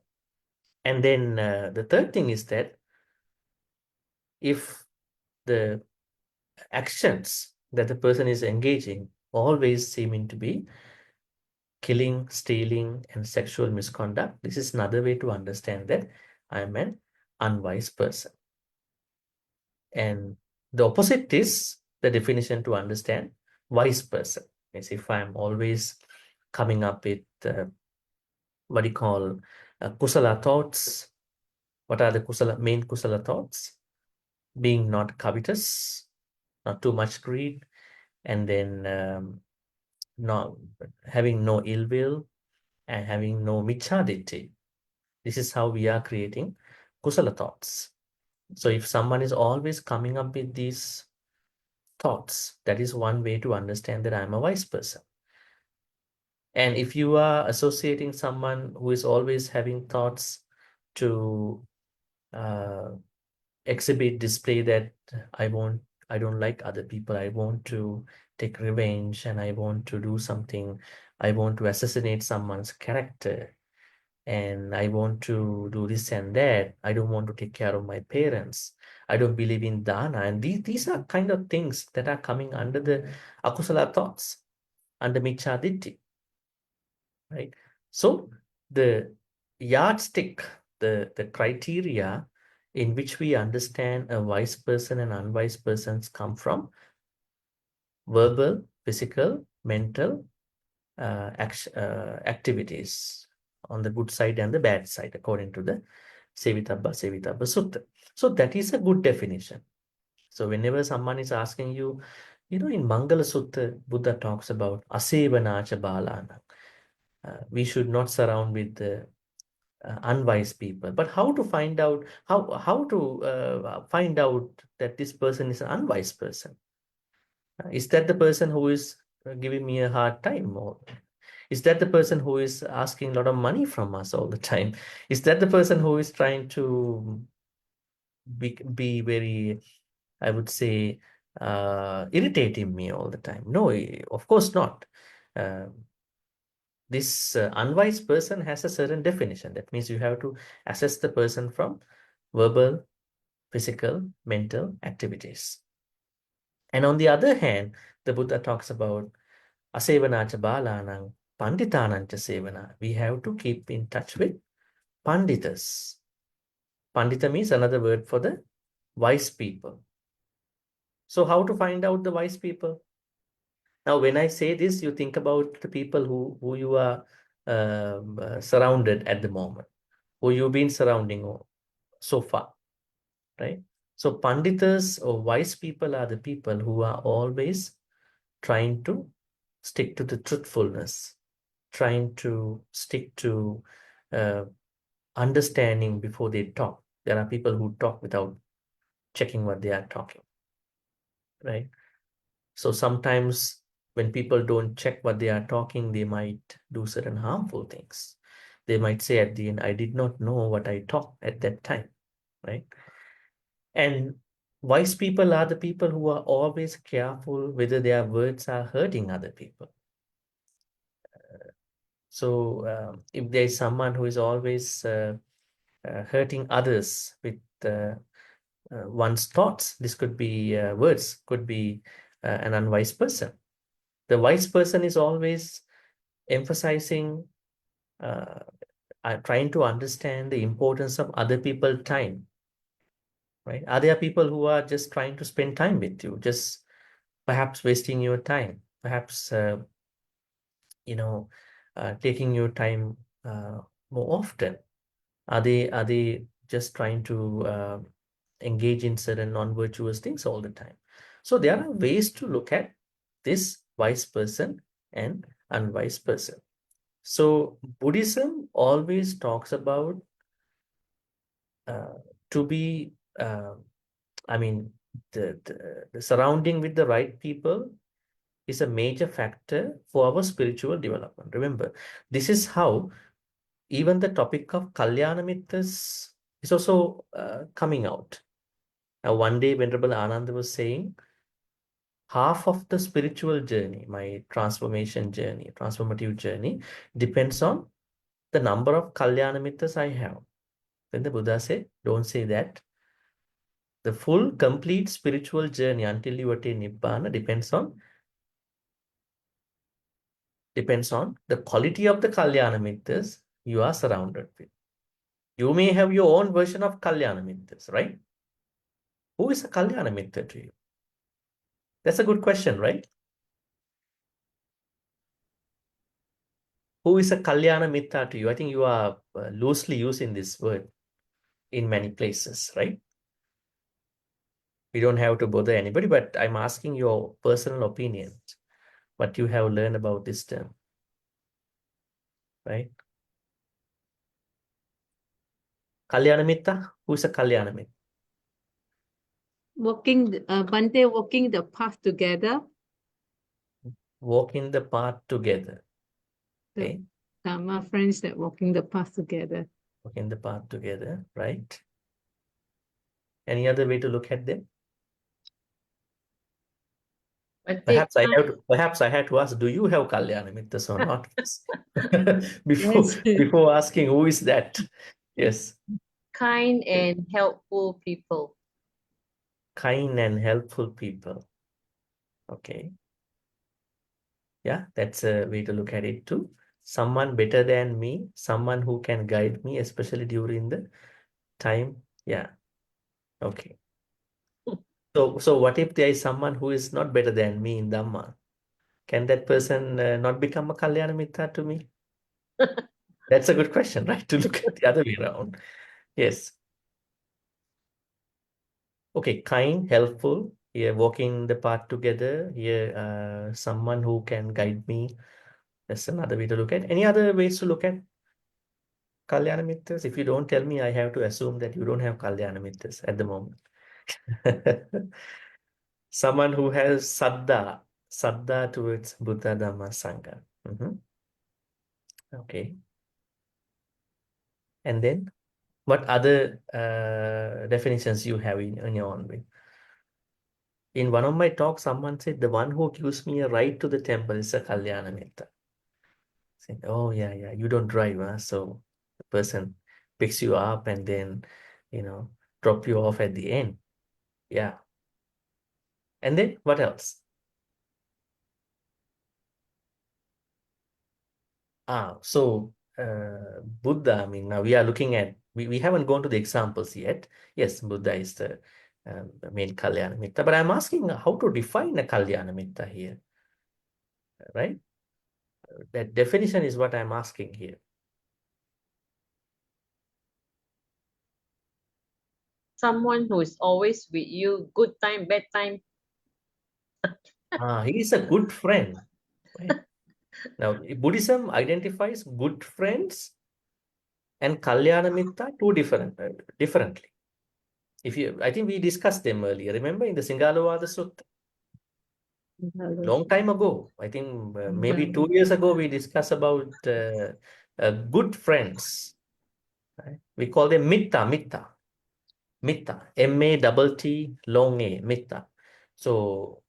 And then the third thing is that if the actions that the person is engaging always seeming to be killing, stealing, and sexual misconduct, this is another way to understand that I am an unwise person. And the opposite is the definition to understand wise person. Is if I'm always coming up with what do you call kusala thoughts. What are the main kusala thoughts? Being not covetous, not too much greed, and then not having no ill will and having no michhaditi. This is how we are creating kusala thoughts. So if someone is always coming up with these thoughts, that is one way to understand that I'm a wise person. And if you are associating someone who is always having thoughts to display that I don't like other people, I want to take revenge, and I want to do something, I want to assassinate someone's character, and I want to do this and that. I don't want to take care of my parents. I don't believe in dana. And these are kind of things that are coming under the akusala thoughts, under micchaditti, right? So the yardstick, the criteria in which we understand a wise person and unwise persons come from verbal, physical, mental activities on the good side and the bad side, according to the Sevitabba Sutta. So that is a good definition. So whenever someone is asking you, in Mangala Sutta, Buddha talks about asevanacha balana. We should not surround with the unwise people. But how to find out how to find out that this person is an unwise person? Is that the person who is giving me a hard time, or is that the person who is asking a lot of money from us all the time? Is that the person who is trying to be very, I would say, irritating me all the time? No, of course not. This unwise person has a certain definition. That means you have to assess the person from verbal, physical, mental activities. And on the other hand, the Buddha talks about asevanacha balanang panditanancha sevana. We have to keep in touch with panditas. Pandita means another word for the wise people. So how to find out the wise people? Now, when I say this, you think about the people who you are surrounded at the moment, who you've been surrounding so far, right? So panditas or wise people are the people who are always trying to stick to the truthfulness, trying to stick to understanding before they talk. There are people who talk without checking what they are talking, right? So sometimes when people don't check what they are talking, they might do certain harmful things. They might say at the end, I did not know what I talked at that time, right? And wise people are the people who are always careful whether their words are hurting other people. So if there is someone who is always hurting others with one's thoughts, this could be words, could be an unwise person. The wise person is always emphasizing, trying to understand the importance of other people's time, right? Are there people who are just trying to spend time with you, just perhaps wasting your time, perhaps, taking your time more often? Are they just trying to engage in certain non-virtuous things all the time? So there are ways to look at this wise person and unwise person. So Buddhism always talks about to be, the surrounding with the right people is a major factor for our spiritual development. Remember, this is how even the topic of Kalyana Mittas is also coming out. Now, one day, Venerable Ananda was saying, half of the spiritual journey, my transformative journey, depends on the number of Kalyana Mittas I have. Then the Buddha said, don't say that. The full, complete spiritual journey until you attain Nibbana depends on the quality of the Kalyana Mittas you are surrounded with. You may have your own version of Kalyana Mittas, right? Who is a Kalyana Mitta to you? That's a good question, right? Who is a Kalyana Mitta to you? I think you are loosely using this word in many places, right? We don't have to bother anybody, but I'm asking your personal opinion, what you have learned about this term, right? Kalyana Mitta? Who is a Kalyana Mitta? Bhante, walking the path together. Walking the path together. The Okay. Dharma friends that walking the path together. Walking the path together, right? Any other way to look at them? Bhante, Perhaps I had to ask, do you have Kalyana Mittas or not? Yes. Before asking who is that? Yes. kind and helpful people. Kind and helpful people. Okay. Yeah, that's a way to look at it too. Someone better than me, someone who can guide me, especially during the time. Yeah. Okay. So what if there is someone who is not better than me in Dhamma? Can that person not become a Kalyana Mitta to me? That's a good question, right? To look at the other way around. Yes. Okay, kind, helpful. Yeah, walking the path together. Yeah, someone who can guide me. That's another way to look at. Any other ways to look at Kalyana Mittas? If you don't tell me, I have to assume that you don't have Kalyana Mittas at the moment. Someone who has saddha towards Buddha, Dhamma, Sangha. Okay. And then what other definitions you have in your own way? In one of my talks, someone said the one who gives me a ride to the temple is a Kalyana Mitta. Saying, oh yeah, you don't drive, huh? So the person picks you up and then, drop you off at the end. Yeah. And then what else? So Buddha, I mean, now we are looking at, we haven't gone to the examples yet. Yes, Buddha is the main Kalyana Mitta, but I'm asking how to define a Kalyana Mitta here, right? That definition is what I'm asking here. Someone who is always with you, good time, bad time. He is a good friend, right? Now, Buddhism identifies good friends and Kalyana Mitta differently. I think we discussed them earlier. Remember in the Singalovada Sutta? Long time ago, I think maybe 2 years ago, we discussed about good friends. Right? We call them mitta, M-A-T-T, long A, mitta. So,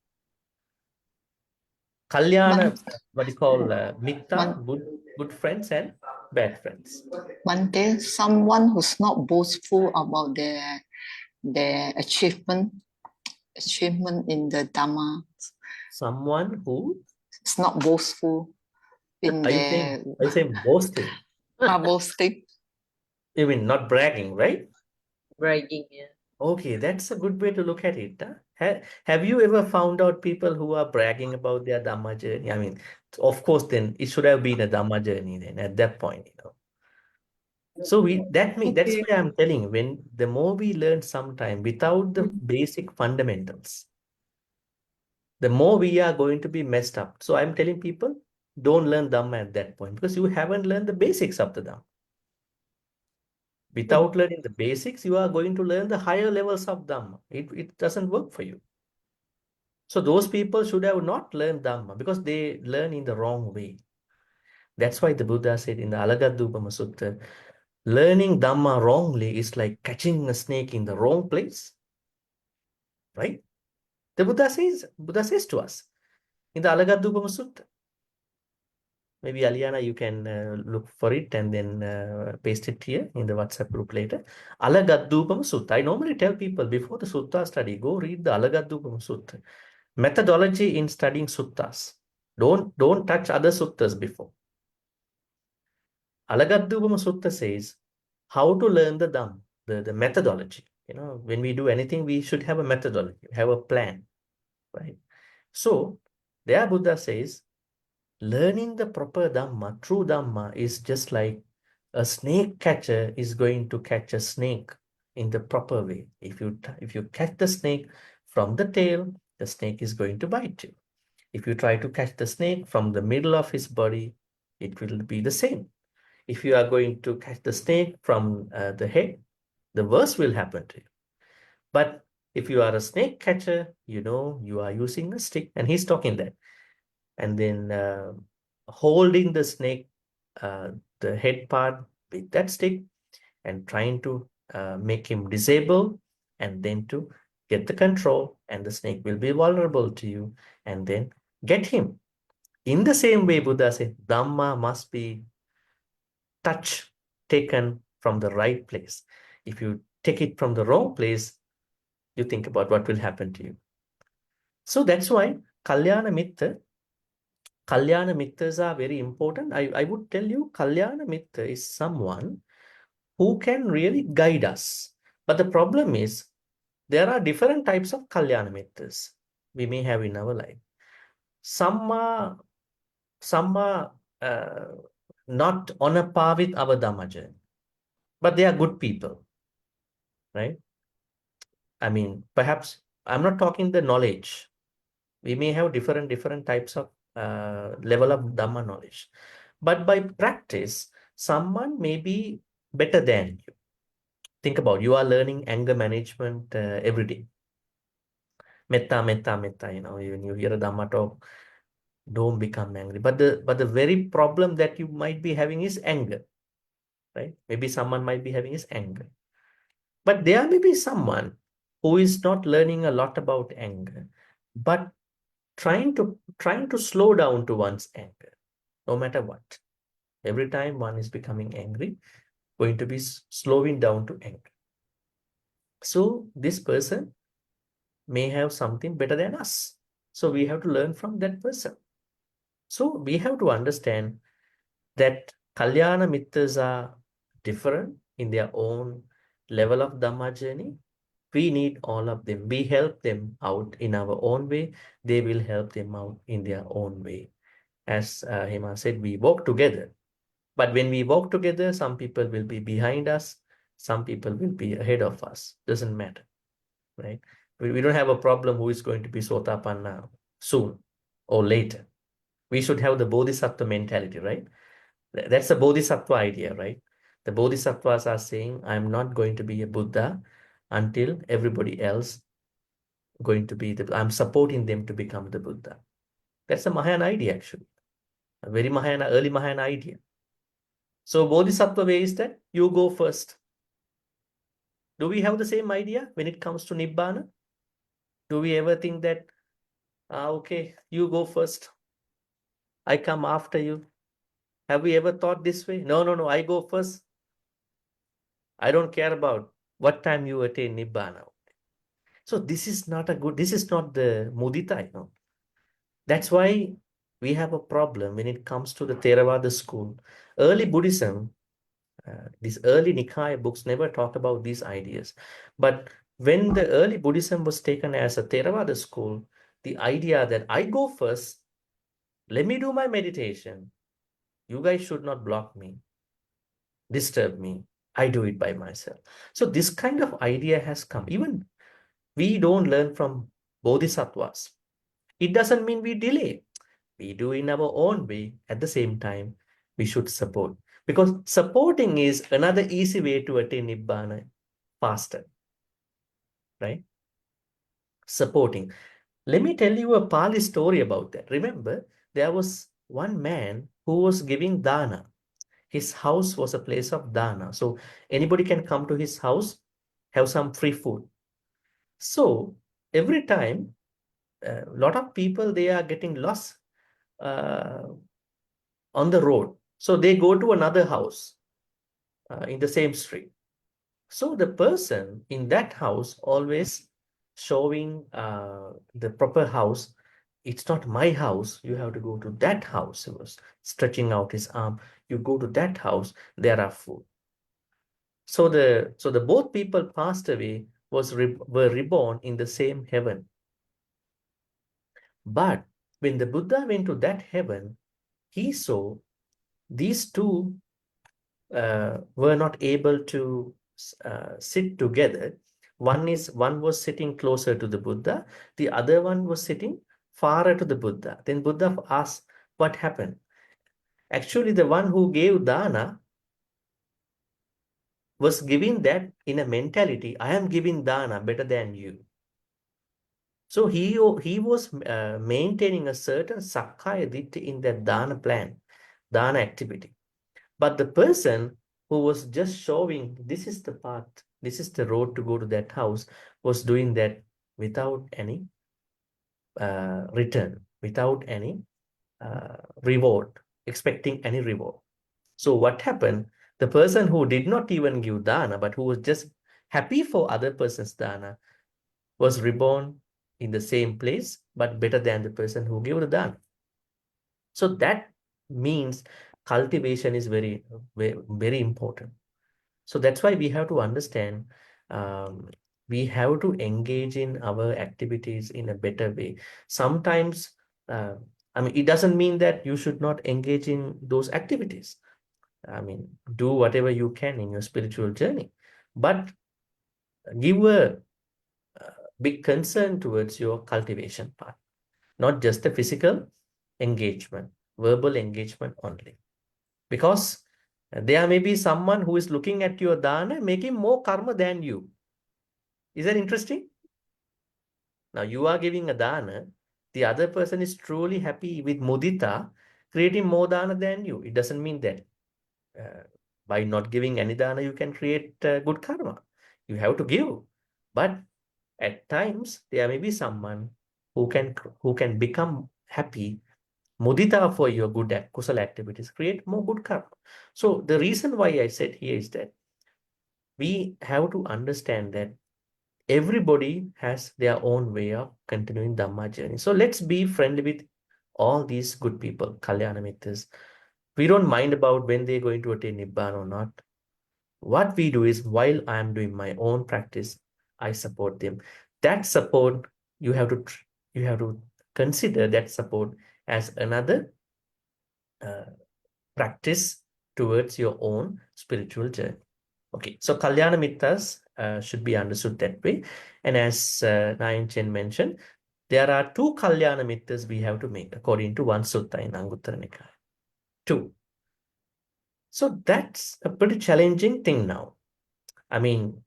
Kalyana, what you call mitta, good friends and bad friends. Bhante, someone who's not boastful about their achievement in the Dhamma. Someone who It's not boastful in are you saying boasting? boasting. You mean not bragging, right? Bragging, yeah. Okay, that's a good way to look at it. Huh? Have you ever found out people who are bragging about their Dhamma journey? I mean, of course, then it should have been a Dhamma journey then at that point, So that's why I'm telling you, the more we learn sometime without the basic fundamentals, the more we are going to be messed up. So I'm telling people, don't learn Dhamma at that point because you haven't learned the basics of the Dhamma. Without learning the basics, you are going to learn the higher levels of Dhamma. It doesn't work for you. So those people should have not learned Dhamma because they learn in the wrong way. That's why the Buddha said in the Alagadubama Sutta, learning Dhamma wrongly is like catching a snake in the wrong place. Right? The Buddha says to us in the Alagadubama Sutta. Maybe Aliana, you can look for it and then paste it here in the WhatsApp group later. Alagadubama Sutta. I normally tell people before the Sutta study, go read the Alagadubama Sutta. Methodology in studying suttas. Don't touch other suttas before. Alagadubama Sutta says how to learn the Dhamma, the methodology. When we do anything, we should have a methodology, have a plan, right? So there Buddha says, learning the proper Dhamma, true Dhamma, is just like a snake catcher is going to catch a snake in the proper way. If you catch the snake from the tail, the snake is going to bite you. If you try to catch the snake from the middle of his body, it will be the same. If you are going to catch the snake from the head, the worst will happen to you. But if you are a snake catcher, you are using a stick, and he's talking that. And then holding the snake, the head part with that stick and trying to make him disabled and then to get the control, and the snake will be vulnerable to you, and then get him. In the same way, Buddha said, Dhamma must be taken from the right place. If you take it from the wrong place, you think about what will happen to you. So that's why Kalyana Mittas are very important. I would tell you, Kalyana Mitta is someone who can really guide us. But the problem is, there are different types of Kalyana Mittas we may have in our life. Some are not on a par with our Dhamma journey, but they are good people, right? I mean, perhaps I'm not talking the knowledge. We may have different types of level of Dhamma knowledge, but by practice, someone may be better than you. Think about, you are learning anger management every day. Metta, when you hear a Dhamma talk, don't become angry. But the very problem that you might be having is anger, right? Maybe someone might be having is anger. But there may be someone who is not learning a lot about anger, but trying to slow down to one's anger, no matter what. Every time one is becoming angry, going to be slowing down to anger. So this person may have something better than us. So we have to learn from that person. So we have to understand that Kalyana Mittas are different in their own level of Dhamma journey. We need all of them. We help them out in our own way. They will help them out in their own way. As Hema said, we walk together. But when we walk together, some people will be behind us. Some people will be ahead of us. Doesn't matter, right? We don't have a problem who is going to be Sotapanna soon or later. We should have the Bodhisattva mentality, right? That's the Bodhisattva idea, right? The Bodhisattvas are saying, I'm not going to be a Buddha until everybody else going to be I'm supporting them to become the Buddha. That's a Mahayana idea, actually. A very Mahayana, early Mahayana idea. So Bodhisattva way is that you go first. Do we have the same idea when it comes to Nibbana? Do we ever think that, okay, you go first, I come after you? Have we ever thought this way? No, I go first. I don't care about what time you attain Nibbana. So this is not the mudita, That's why we have a problem when it comes to the Theravada school. Early Buddhism, these early Nikaya books never talk about these ideas. But when the early Buddhism was taken as a Theravada school, the idea that I go first, let me do my meditation. You guys should not block me, disturb me. I do it by myself. So this kind of idea has come. Even we don't learn from bodhisattvas. It doesn't mean we delay. We do in our own way. At the same time, we should support. Because supporting is another easy way to attain Nibbana faster. Right? Supporting. Let me tell you a Pali story about that. Remember, there was one man who was giving dana. His house was a place of dana. So anybody can come to his house, have some free food. So every time, a lot of people, they are getting lost on the road. So they go to another house in the same street. So the person in that house always showing the proper house. It's not my house. You have to go to that house. He was stretching out his arm. You go to that house. There are food. So the both people passed away were reborn in the same heaven. But when the Buddha went to that heaven, he saw these two were not able to sit together. One was sitting closer to the Buddha, the other one was sitting farther to the Buddha. Then Buddha asked, what happened? Actually, the one who gave dana was giving that in a mentality, I am giving dana better than you. So he was maintaining a certain sakkaya ditti in that dana plan, dana activity. But the person who was just showing, this is the path, this is the road to go to that house, was doing that without any return, without any reward, expecting any reward. So what happened? The person who did not even give dana, but who was just happy for other person's dana, was reborn in the same place, but better than the person who gave the dana. So that means cultivation is very, very, very important. So that's why we have to understand, we have to engage in our activities in a better way. Sometimes, I mean, it doesn't mean that you should not engage in those activities. I mean, do whatever you can in your spiritual journey, but give a big concern towards your cultivation part, not just the physical engagement, verbal engagement only. Because there may be someone who is looking at your dana making more karma than you. Is that interesting? Now you are giving a dana, the other person is truly happy with mudita, creating more dana than you. It doesn't mean that by not giving any dana, you can create good karma. You have to give. But at times, there may be someone who can become happy, mudita, for your good kusala activities, create more good karma. So the reason why I said here is that we have to understand that everybody has their own way of continuing Dhamma journey. So let's be friendly with all these good people, Kalyana Mitras. We don't mind about when they're going to attain Nibbana or not. What we do is, while I'm doing my own practice, I support them. That support, you have to consider that support as another practice towards your own spiritual journey. Okay, so Kalyana Mittas should be understood that way. And as Nayan Chen mentioned, there are 2 Kalyana Mittas we have to make according to one sutta in Anguttara Nikaya. 2. So that's a pretty challenging thing now. I mean,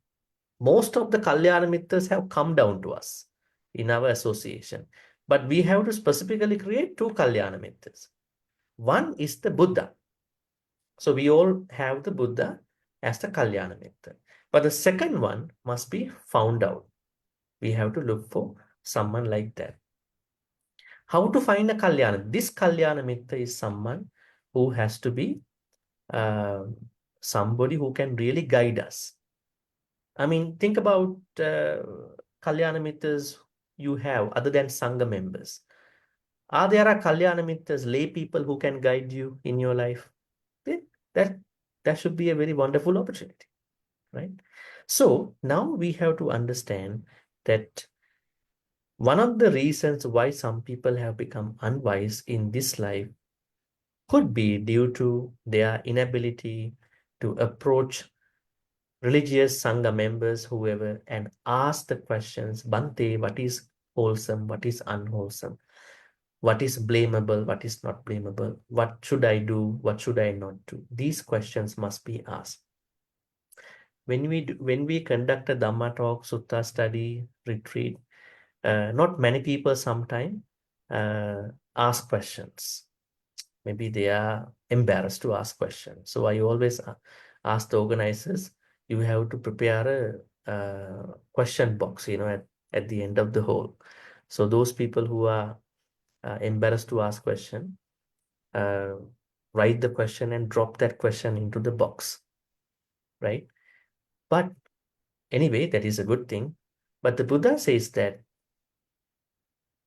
most of the Kalyana Mittas have come down to us in our association, but we have to specifically create 2 Kalyana Mittas. One is the Buddha. So we all have the Buddha as the Kalyana Mitta. But the second one must be found out. We have to look for someone like that. How to find a Kalyana? This Kalyana Mitta is someone who has to be somebody who can really guide us. I mean, think about Kalyana Mittas you have other than Sangha members. Are there Kalyana Mittas, lay people who can guide you in your life? That should be a very wonderful opportunity, right? So now we have to understand that one of the reasons why some people have become unwise in this life could be due to their inability to approach religious Sangha members, whoever, and ask the questions, Bhante, what is wholesome, what is unwholesome? What is blamable, what is not blamable? What should I do, what should I not do? These questions must be asked. When we conduct a Dhamma talk, Sutta study, retreat, not many people sometimes ask questions. Maybe they are embarrassed to ask questions. So I always ask the organizers, you have to prepare a question box, at the end of the hall. So those people who are embarrassed to ask question, write the question and drop that question into the box, right? But anyway, that is a good thing. But the Buddha says that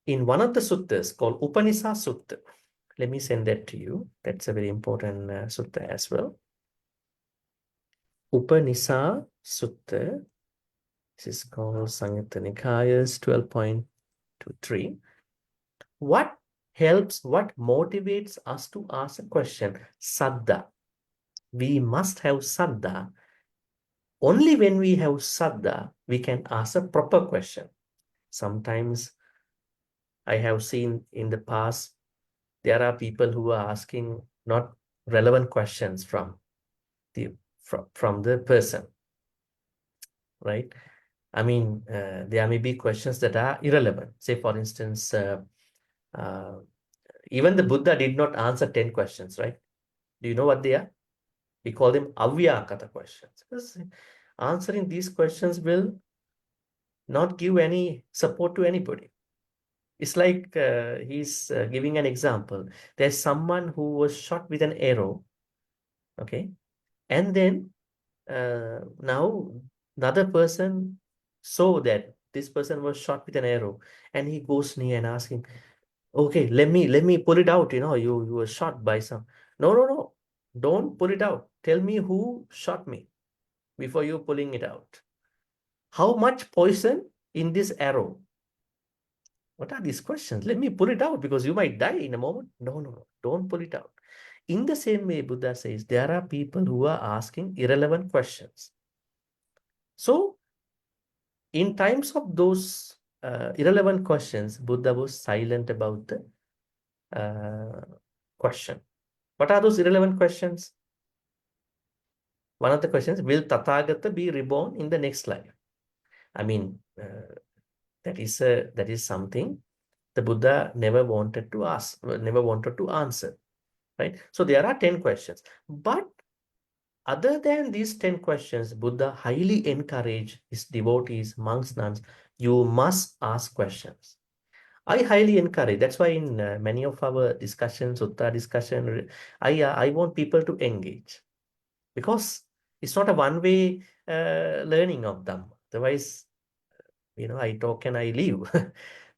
in one of the suttas called Upanisa Sutta, let me send that to you. That's a very important sutta as well. Upanisa Sutta, this is called Samyutta Nikayas 12.23. What helps, what motivates us to ask a question? Saddha. We must have saddha. Only when we have saddha, we can ask a proper question. Sometimes I have seen in the past, there are people who are asking not relevant questions from the person, right? I mean, there may be questions that are irrelevant. Say, for instance, even the Buddha did not answer 10 questions, right? Do you know what they are? We call them avyakata questions. Because answering these questions will not give any support to anybody. It's like he's giving an example. There's someone who was shot with an arrow, okay? And then now the other person saw that this person was shot with an arrow, and he goes near and asks him, okay, let me pull it out. You were shot by some. No, don't pull it out. Tell me who shot me before you pulling it out. How much poison in this arrow? What are these questions? Let me pull it out because you might die in a moment. No, don't pull it out. In the same way, Buddha says, there are people who are asking irrelevant questions. So, in times of those irrelevant questions, Buddha was silent about the question. What are those irrelevant questions? One of the questions, will Tathagata be reborn in the next life? I mean, that is something the Buddha never wanted to ask, never wanted to answer, right? So there are 10 questions. But other than these 10 questions, Buddha highly encouraged his devotees, monks, nuns, you must ask questions. I highly encourage. That's why in many of our discussions, Sutta discussion, I want people to engage, because it's not a one-way learning of Dhamma. Otherwise, I talk and I leave.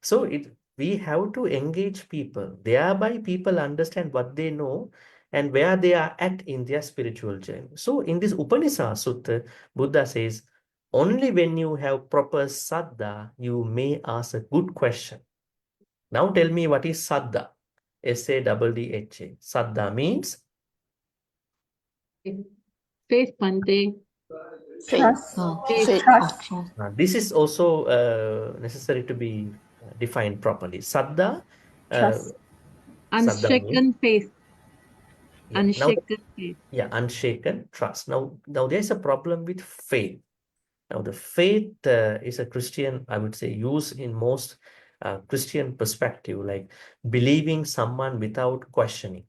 So we have to engage people. Thereby, people understand what they know and where they are at in their spiritual journey. So in this Upanishad Sutta, Buddha says, only when you have proper saddha, you may ask a good question. Now tell me, what is saddha? S-A-D-D-H-A. Saddha means? Faith, Bhante. Trust. Faith Trust. or trust. This is also necessary to be defined properly. Saddha, Trust. saddha means, Unshaken faith. yeah, Unshaken faith. unshaken trust. Now there's a problem with faith. Now the faith is a Christian, I would say, used in most Christian perspective, like believing someone without questioning,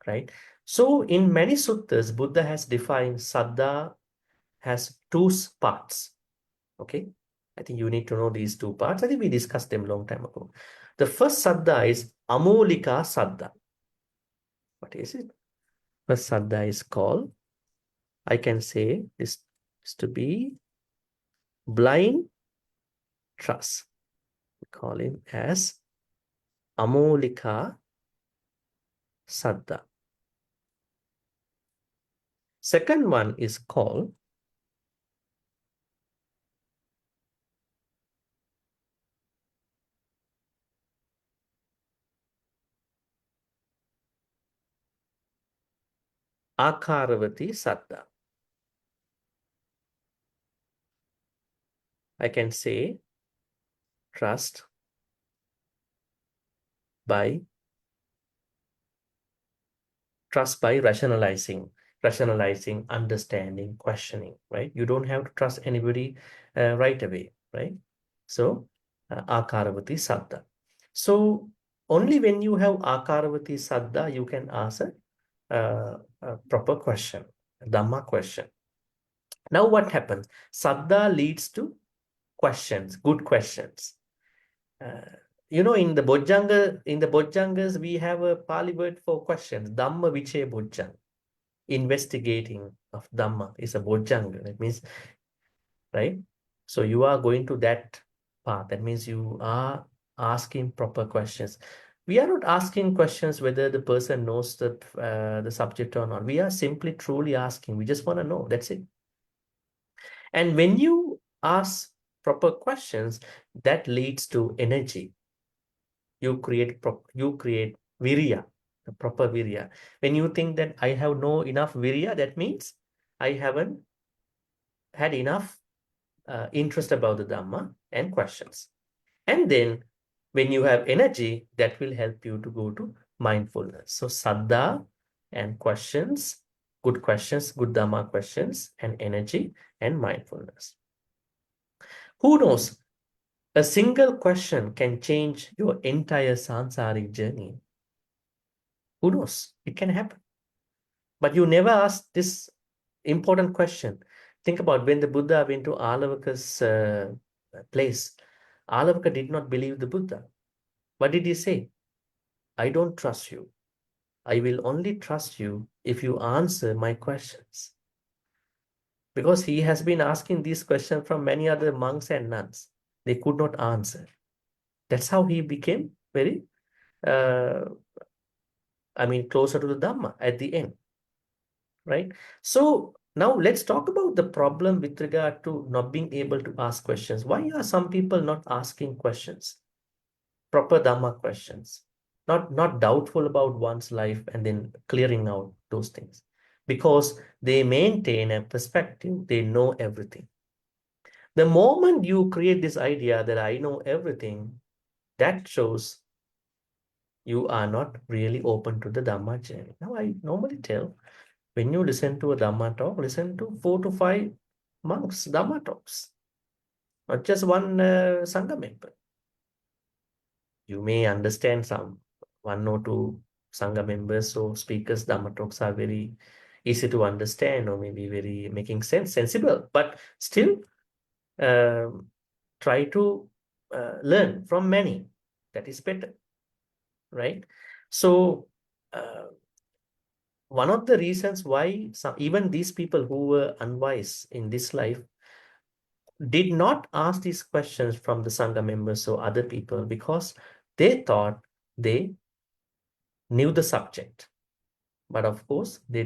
right? So in many suttas, Buddha has defined saddha has two parts. Okay, I think you need to know these two parts. I think we discussed them a long time ago. The first saddha is amolika saddha. What is it? First saddha is called, I can say this is to be blind trust. We call him as amolika saddha. Second one is called akaravati saddha. I can say trust by rationalizing, understanding, questioning, right? You don't have to trust anybody right away, right? So akaravati saddha. So only when you have akaravati saddha, you can ask a proper question, Dhamma question. Now what happens? Saddha leads to questions, good questions. In the Bojjhangas, we have a Pali word for questions, Dhamma Vichaya Bojjhanga. Investigating of Dhamma is a Bojjhanga. That means, right? So you are going to that path. That means you are asking proper questions. We are not asking questions whether the person knows the subject or not. We are simply truly asking. We just want to know. That's it. And when you ask proper questions, that leads to energy. You create virya, the proper virya. When you think that I have no enough virya, that means I haven't had enough interest about the Dhamma and questions. And then when you have energy, that will help you to go to mindfulness. So saddha and questions, good Dhamma questions, and energy and mindfulness. Who knows? A single question can change your entire sansaric journey. Who knows? It can happen. But you never ask this important question. Think about when the Buddha went to Alavaka's place, Alavaka did not believe the Buddha. What did he say? I don't trust you. I will only trust you if you answer my questions. Because he has been asking these questions from many other monks and nuns. They could not answer. That's how he became very, closer to the Dhamma at the end, right? So now let's talk about the problem with regard to not being able to ask questions. Why are some people not asking questions? Proper Dhamma questions, not doubtful about one's life and then clearing out those things, because they maintain a perspective, they know everything. The moment you create this idea that I know everything, that shows you are not really open to the Dhamma journey. Now, I normally tell, when you listen to a Dhamma talk, listen to 4 to 5 monks' Dhamma talks, not just one Sangha member. You may understand some 1 or 2 Sangha members or speakers' Dhamma talks are very easy to understand or maybe very making sense, sensible, but still try to learn from many. That is better, right? So one of the reasons why even these people who were unwise in this life did not ask these questions from the Sangha members or other people, because they thought they knew the subject. But of course, they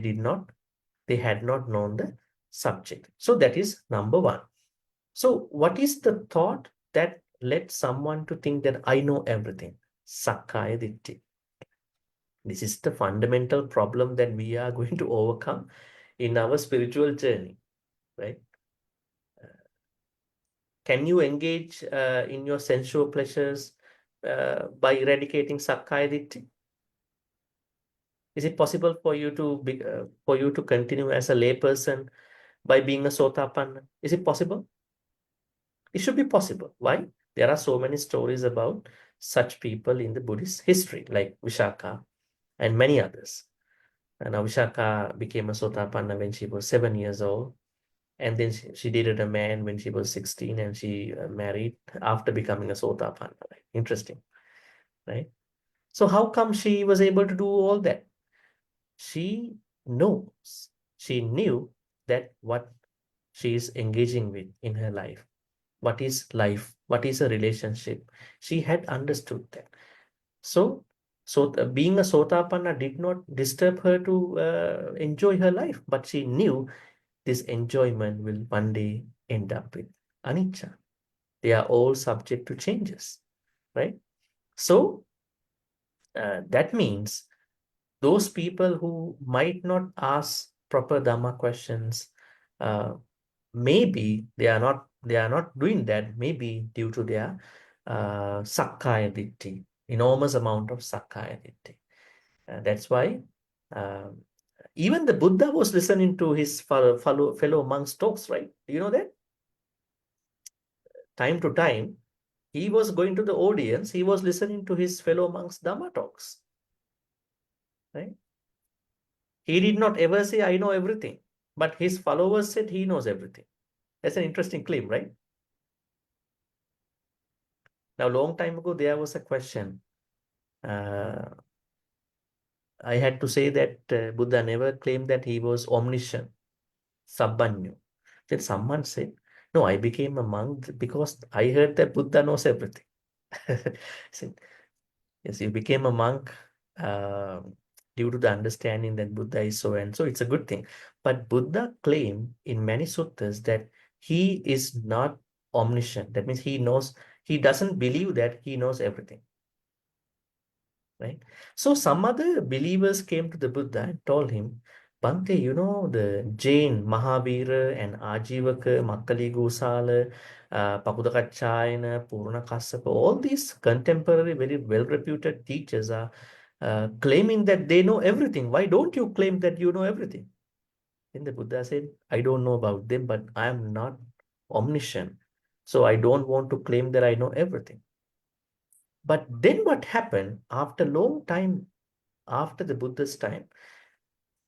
had not known the subject. So that is number 1. So what is the thought that led someone to think that I know everything? Sakkaya Ditthi. This is the fundamental problem that we are going to overcome in our spiritual journey, right? Can you engage in your sensual pleasures by eradicating Sakkaya Ditthi? Is it possible for you to continue as a layperson by being a Sotapanna? Is it possible? It should be possible. Why? There are so many stories about such people in the Buddhist history, like Vishaka and many others. And now Vishaka became a Sotapanna when she was 7 years old. And then she dated a man when she was 16 and she married after becoming a Sotapanna. Right? Interesting, right? So how come she was able to do all that? She knew that what she is engaging with in her life. What is life? What is a relationship? She had understood that. So being a Sotapanna did not disturb her to enjoy her life, but she knew this enjoyment will one day end up with anicca. They are all subject to changes, right? So that means those people who might not ask proper Dhamma questions, maybe they are not doing that, maybe due to their Sakkaya Ditthi, enormous amount of Sakkaya Ditthi. That's why even the Buddha was listening to his fellow monks' talks, right? Do you know that? Time to time, he was going to the audience, he was listening to his fellow monks' Dhamma talks, right? He did not ever say, I know everything, but his followers said he knows everything. That's an interesting claim, right? Now, long time ago, there was a question. I had to say that Buddha never claimed that he was omniscient, Sabbanyu. Then someone said, no, I became a monk because I heard that Buddha knows everything. Said, yes, you became a monk due to the understanding that Buddha is so and so. It's a good thing. But Buddha claimed in many suttas that he is not omniscient. That means he doesn't believe that he knows everything. Right? So some other believers came to the Buddha and told him, Bhante, you know the Jain, Mahavira and Ajivaka, Makkali Gosala, Pakudakachayana, Purna Kassapa, all these contemporary, very well-reputed teachers are claiming that they know everything. Why don't you claim that you know everything? Then the Buddha said, I don't know about them, but I am not omniscient. So I don't want to claim that I know everything. But then what happened after long time, after the Buddha's time,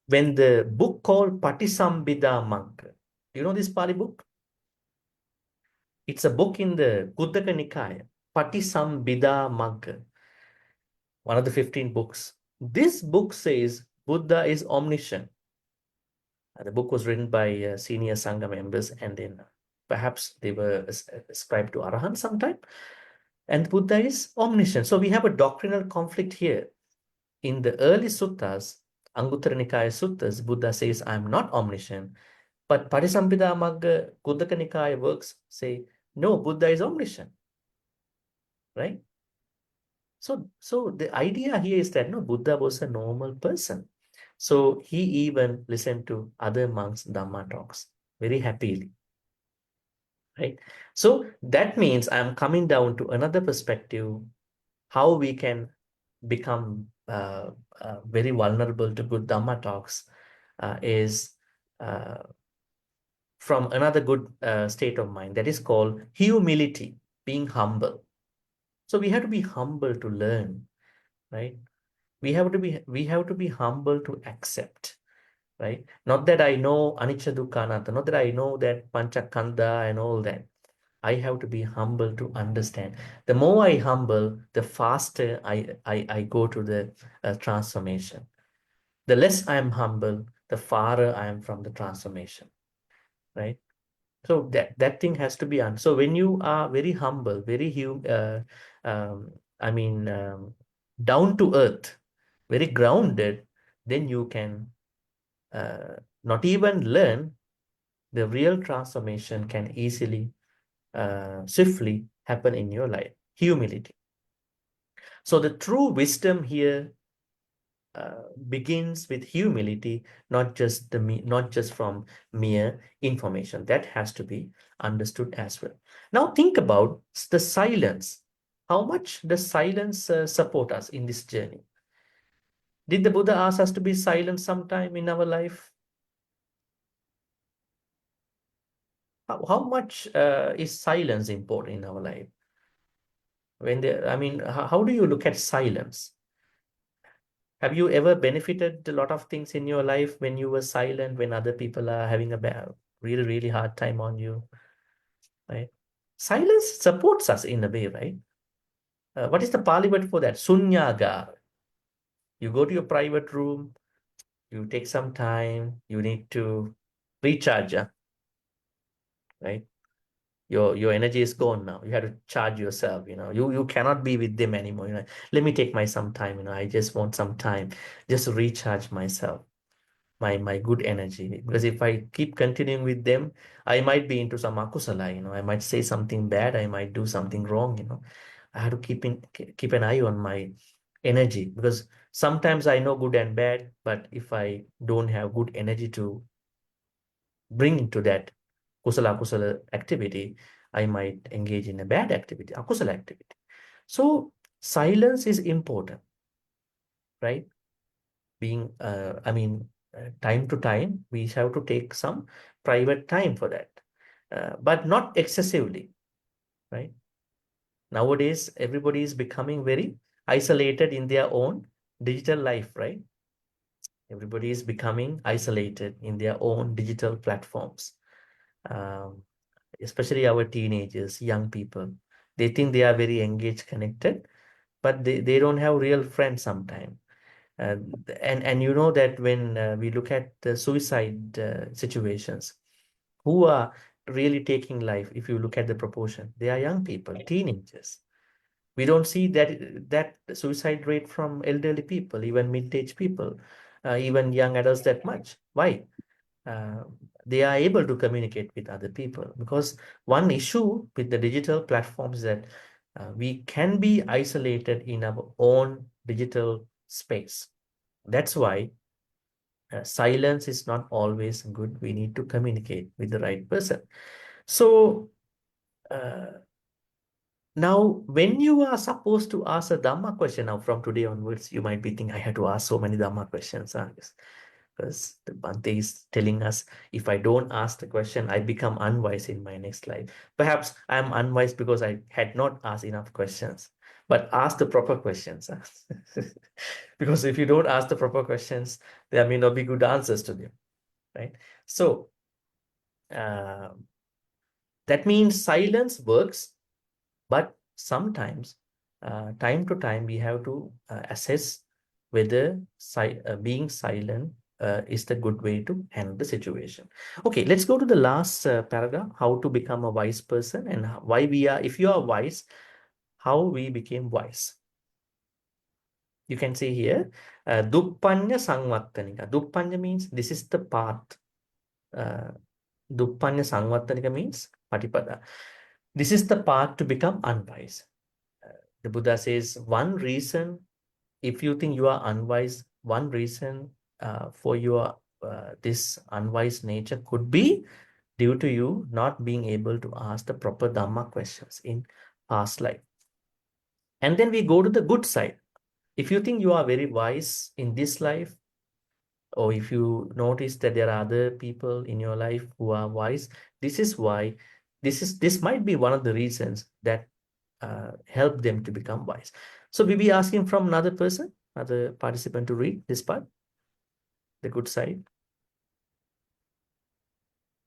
when the book called Patisambhidamagga, you know this Pali book? It's a book in the Cūḷaka Nikaya, Patisambhidamagga, one of the 15 books. This book says Buddha is omniscient. The book was written by senior Sangha members, and then perhaps they were ascribed to Arahant sometime. And Buddha is omniscient. So we have a doctrinal conflict here. In the early suttas, Anguttara Nikaya suttas, Buddha says, I'm not omniscient. But Patisambhidamagga, Cūḷaka Nikaya works say, no, Buddha is omniscient. Right? So the idea here is that no, Buddha was a normal person. So he even listened to other monks' Dhamma talks very happily. Right? So that means I'm coming down to another perspective, how we can become very vulnerable to good Dhamma talks is from another good state of mind that is called humility, being humble. So we have to be humble to learn, right? We have to be humble to accept, right? Not that I know anicca dukkha anatta, not that I know that panchakanda and all that. I have to be humble to understand. The more I humble, the faster I go to the transformation. The less I am humble, the farther I am from the transformation, right? So that thing has to be on. So when you are very humble, very down to earth, very grounded, then you can not even learn. The real transformation can easily, swiftly happen in your life. Humility. So the true wisdom here begins with humility, not just from mere information. That has to be understood as well. Now think about the silence. How much does silence support us in this journey? Did the Buddha ask us to be silent sometime in our life? How much is silence important in our life? How do you look at silence? Have you ever benefited a lot of things in your life when you were silent, when other people are having a really, really hard time on you, right? Silence supports us in a way, right? What is the Pali word for that? Sunyagar. You go to your private room, you take some time, you need to recharge, right? Your energy is gone now. You have to charge yourself, you cannot be with them anymore. Let me take some time, I just want some time just to recharge myself, my good energy. Because if I keep continuing with them, I might be into some akusala, I might say something bad, I might do something wrong, I have to keep an eye on my energy, because sometimes I know good and bad, but if I don't have good energy to bring into that kusala activity, I might engage in a bad activity, akusala activity. So silence is important, right? Being, time to time, we have to take some private time for that, but not excessively, right? Nowadays, everybody is becoming very isolated in their own digital life, right? Everybody is becoming isolated in their own digital platforms. Especially our teenagers, young people, they think they are very engaged, connected, but they don't have real friends sometimes. And you know that when we look at the suicide situations, who are really taking life, if you look at the proportion, they are young people, teenagers. We don't see that suicide rate from elderly people, even mid-age people, even young adults that much. Why? They are able to communicate with other people, because one issue with the digital platforms is that we can be isolated in our own digital space. That's why silence is not always good. We need to communicate with the right person. So now, when you are supposed to ask a Dhamma question, now from today onwards, you might be thinking, I have to ask so many Dhamma questions. Because the Bhante is telling us, if I don't ask the question, I become unwise in my next life. Perhaps I am unwise because I had not asked enough questions, but ask the proper questions. Because if you don't ask the proper questions, there may not be good answers to them, right? So the That means silence works, but sometimes, time to time, we have to assess whether being silent is the good way to handle the situation. Okay, let's go to the last paragraph, how to become a wise person and why we are, if you are wise, how we became wise. You can see here, Duppanya Sangvattanika. Duppanya means this is the path. Duppanya Sangvattanika means Patipada. This is the path to become unwise. The Buddha says one reason, if you think you are unwise, one reason for your this unwise nature could be due to you not being able to ask the proper Dhamma questions in past life. And then we go to the good side. If you think you are very wise in this life, or if you notice that there are other people in your life who are wise, this is why this might be one of the reasons that help them to become wise. So we'll be asking from another person, another participant, to read this part, the good side.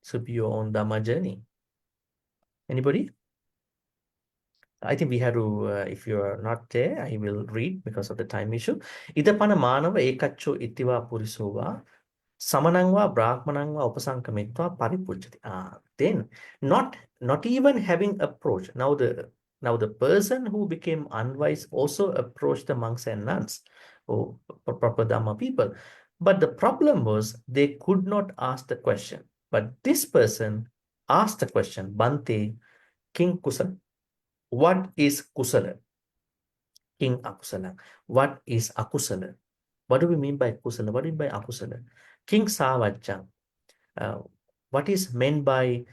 Should be your own Dhamma journey. Anybody? I think we have to, if you are not there, I will read because of the time issue. Idapana manava ekacho ittiva purisova samanangva brahmanangva upasankamitva paripujjati. Then not even having approach. Now the person who became unwise also approached the monks and nuns, or proper Dhamma people. But the problem was they could not ask the question. But this person asked the question, Bhante, King Kusala. What is kusala? King akusala. What is akusala? What do we mean by kusala? What do we mean by akusala? King savajjang. What is meant by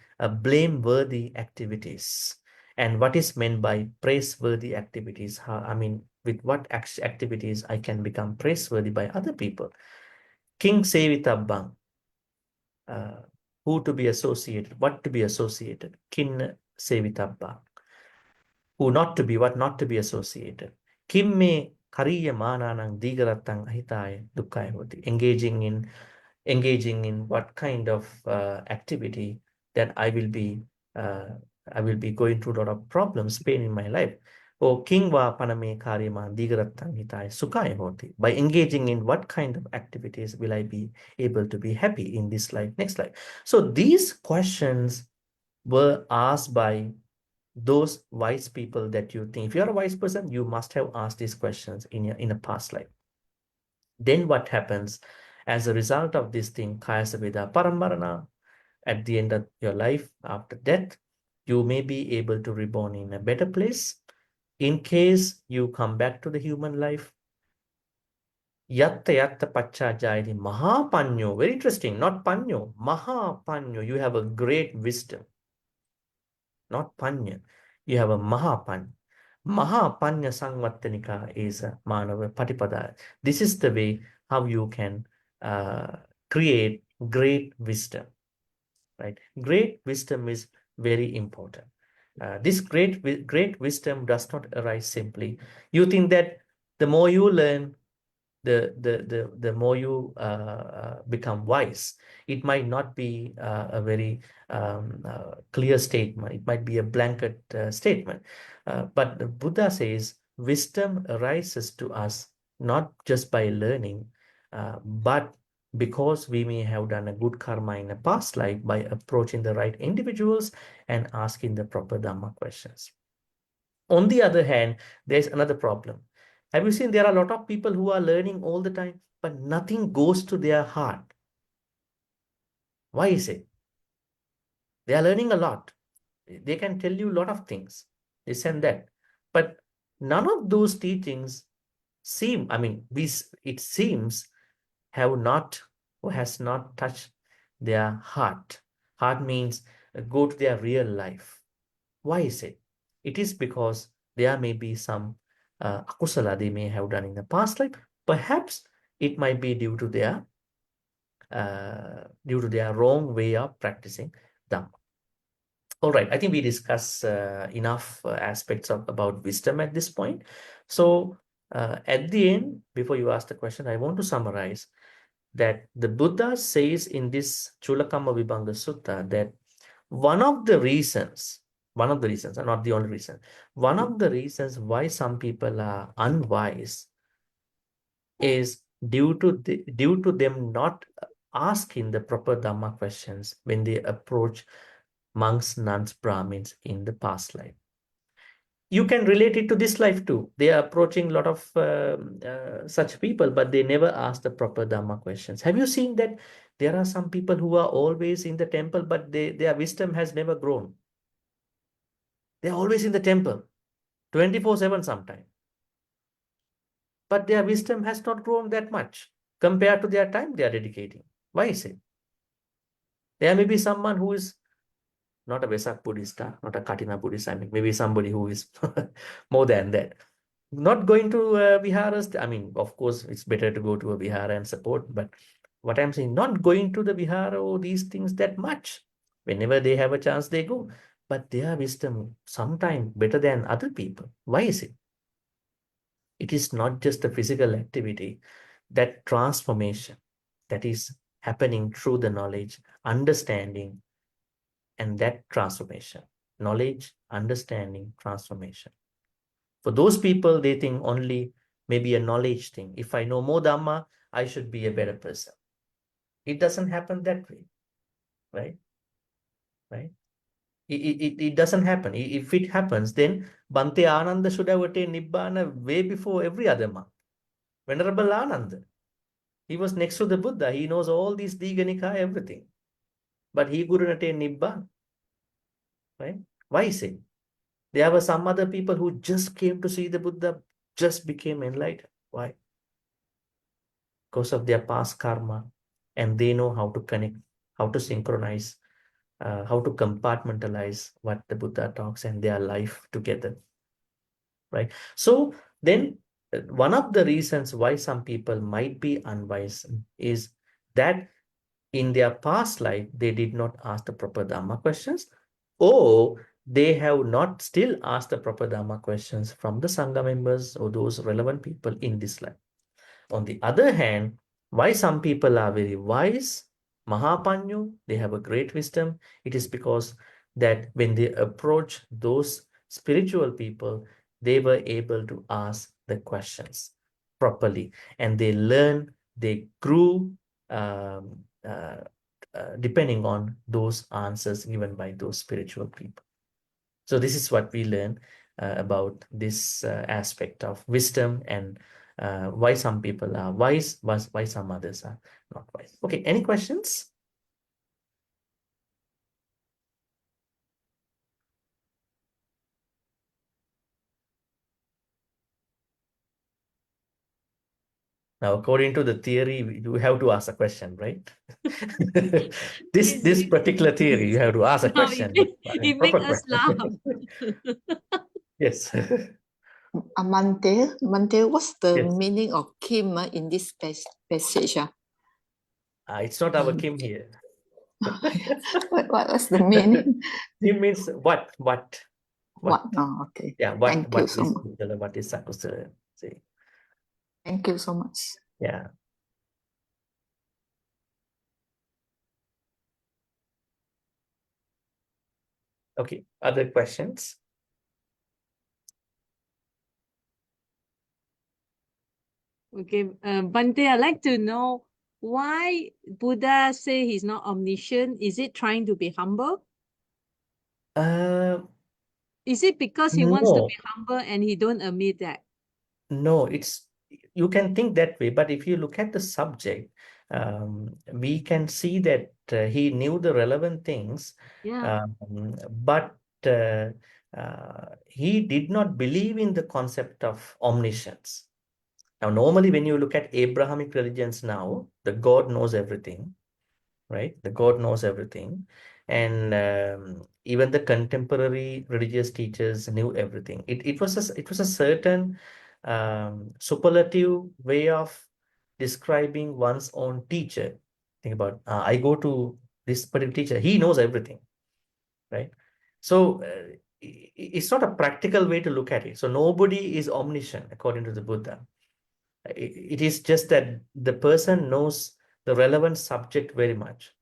blameworthy activities? And what is meant by praiseworthy activities? I mean, with what activities I can become praiseworthy by other people? King sevitabbang. Who to be associated? What to be associated? Kin sevitabbang. Who not to be, what not to be associated. Kimme kariya mananang digaratang ahitaya dukkaya hoti. Engaging in what kind of activity that I will be going through a lot of problems, pain in my life. Or kingwa paname karima digaratang hitaya sukaya hoti. By engaging in what kind of activities will I be able to be happy in this life, next life? So these questions were asked by those wise people that you think, if you're a wise person, you must have asked these questions in a past life. Then what happens as a result of this thing, kaya saveda parambarana, at the end of your life, after death, you may be able to reborn in a better place. In case you come back to the human life, yatta yatta pacha jayati mahapanyo, very interesting, not panyo, mahapanyo, you have a great wisdom. Not panya. You have a mahapanya. Mahapanya Sangvattanika is a manava patipada. This is the way how you can create great wisdom. Right? Great wisdom is very important. This great wisdom does not arise simply. You think that the more you learn, the more you become wise. It might not be a very clear statement. It might be a blanket statement. But the Buddha says wisdom arises to us not just by learning, but because we may have done a good karma in a past life by approaching the right individuals and asking the proper Dhamma questions. On the other hand, there's another problem. Have you seen there are a lot of people who are learning all the time, but nothing goes to their heart? Why is it? They are learning a lot. They can tell you a lot of things, this and that. But none of those teachings seem, it seems, have not or has not touched their heart. Heart means go to their real life. Why is it? It is because there may be some akusala they may have done in the past life. Perhaps it might be due to their wrong way of practicing Dhamma. All right, I think we discussed enough aspects about wisdom at this point. So at the end, before you ask the question, I want to summarize that the Buddha says in this Cūḻakammavibhaṅga Sutta that one of the reasons, and not the only reason, one of the reasons why some people are unwise is due to them not asking the proper Dhamma questions when they approach monks, nuns, Brahmins in the past life. You can relate it to this life too. They are approaching a lot of such people, but they never ask the proper Dhamma questions. Have you seen that there are some people who are always in the temple, but their wisdom has never grown? They're always in the temple, 24/7 sometimes. But their wisdom has not grown that much compared to their time they are dedicating. Why is it? There may be someone who is not a Vesak Buddhist, not a Katina Buddhist. I mean, maybe somebody who is more than that. Not going to viharas. I mean, of course, it's better to go to a vihara and support. But what I'm saying, not going to the vihara or these things that much. Whenever they have a chance, they go. But their wisdom sometimes better than other people. Why is it? It is not just a physical activity. That transformation that is happening through the knowledge, understanding, and that transformation. Knowledge, understanding, transformation. For those people, they think only maybe a knowledge thing. If I know more Dhamma, I should be a better person. It doesn't happen that way, right? Right? It doesn't happen. If it happens, then Bhante Ananda should have attained Nibbana way before every other monk. Venerable Ananda. He was next to the Buddha. He knows all these Diganika, everything. But he couldn't attain Nibbana. Right? Why is it? There were some other people who just came to see the Buddha, just became enlightened. Why? Because of their past karma, and they know how to connect, how to synchronize, how to compartmentalize what the Buddha talks and their life together. Right? So then one of the reasons why some people might be unwise is that in their past life, they did not ask the proper Dhamma questions, or they have not still asked the proper Dhamma questions from the Sangha members or those relevant people in this life. On the other hand, why some people are very wise, Mahapanyo, they have a great wisdom, it is because that when they approach those spiritual people, they were able to ask the questions properly, and they learn, they grew, depending on those answers given by those spiritual people. So this is what we learn about this aspect of wisdom, and why some people are wise, why some others are not wise. Okay, any questions? Now, according to the theory, you have to ask a question, right? this particular theory, you have to ask a question. It makes Proper us question. laugh. Yes. Bhante, what's the Yes. meaning of Kim in this passage? It's not our Kim here. What's the meaning? Kim means what? What? Oh, okay. Yeah, Thank you what so is much. Kuntala, what is Sakusala? See. Thank you so much. Yeah. Okay, other questions? Okay, Bhante, I'd like to know why Buddha say he's not omniscient. Is it trying to be humble? Is it because he wants to No, be humble and he don't admit that? no, you can think that way, but if you look at the subject, we can see that he knew the relevant things, Yeah. but he did not believe in the concept of omniscience. Now, normally when you look at Abrahamic religions now, the God knows everything, right? The God knows everything. And even the contemporary religious teachers knew everything. It was a certain superlative way of describing one's own teacher. Think about, I go to this particular teacher, he knows everything, right? So it's not a practical way to look at it. So nobody is omniscient according to the Buddha. It is just that the person knows the relevant subject very much.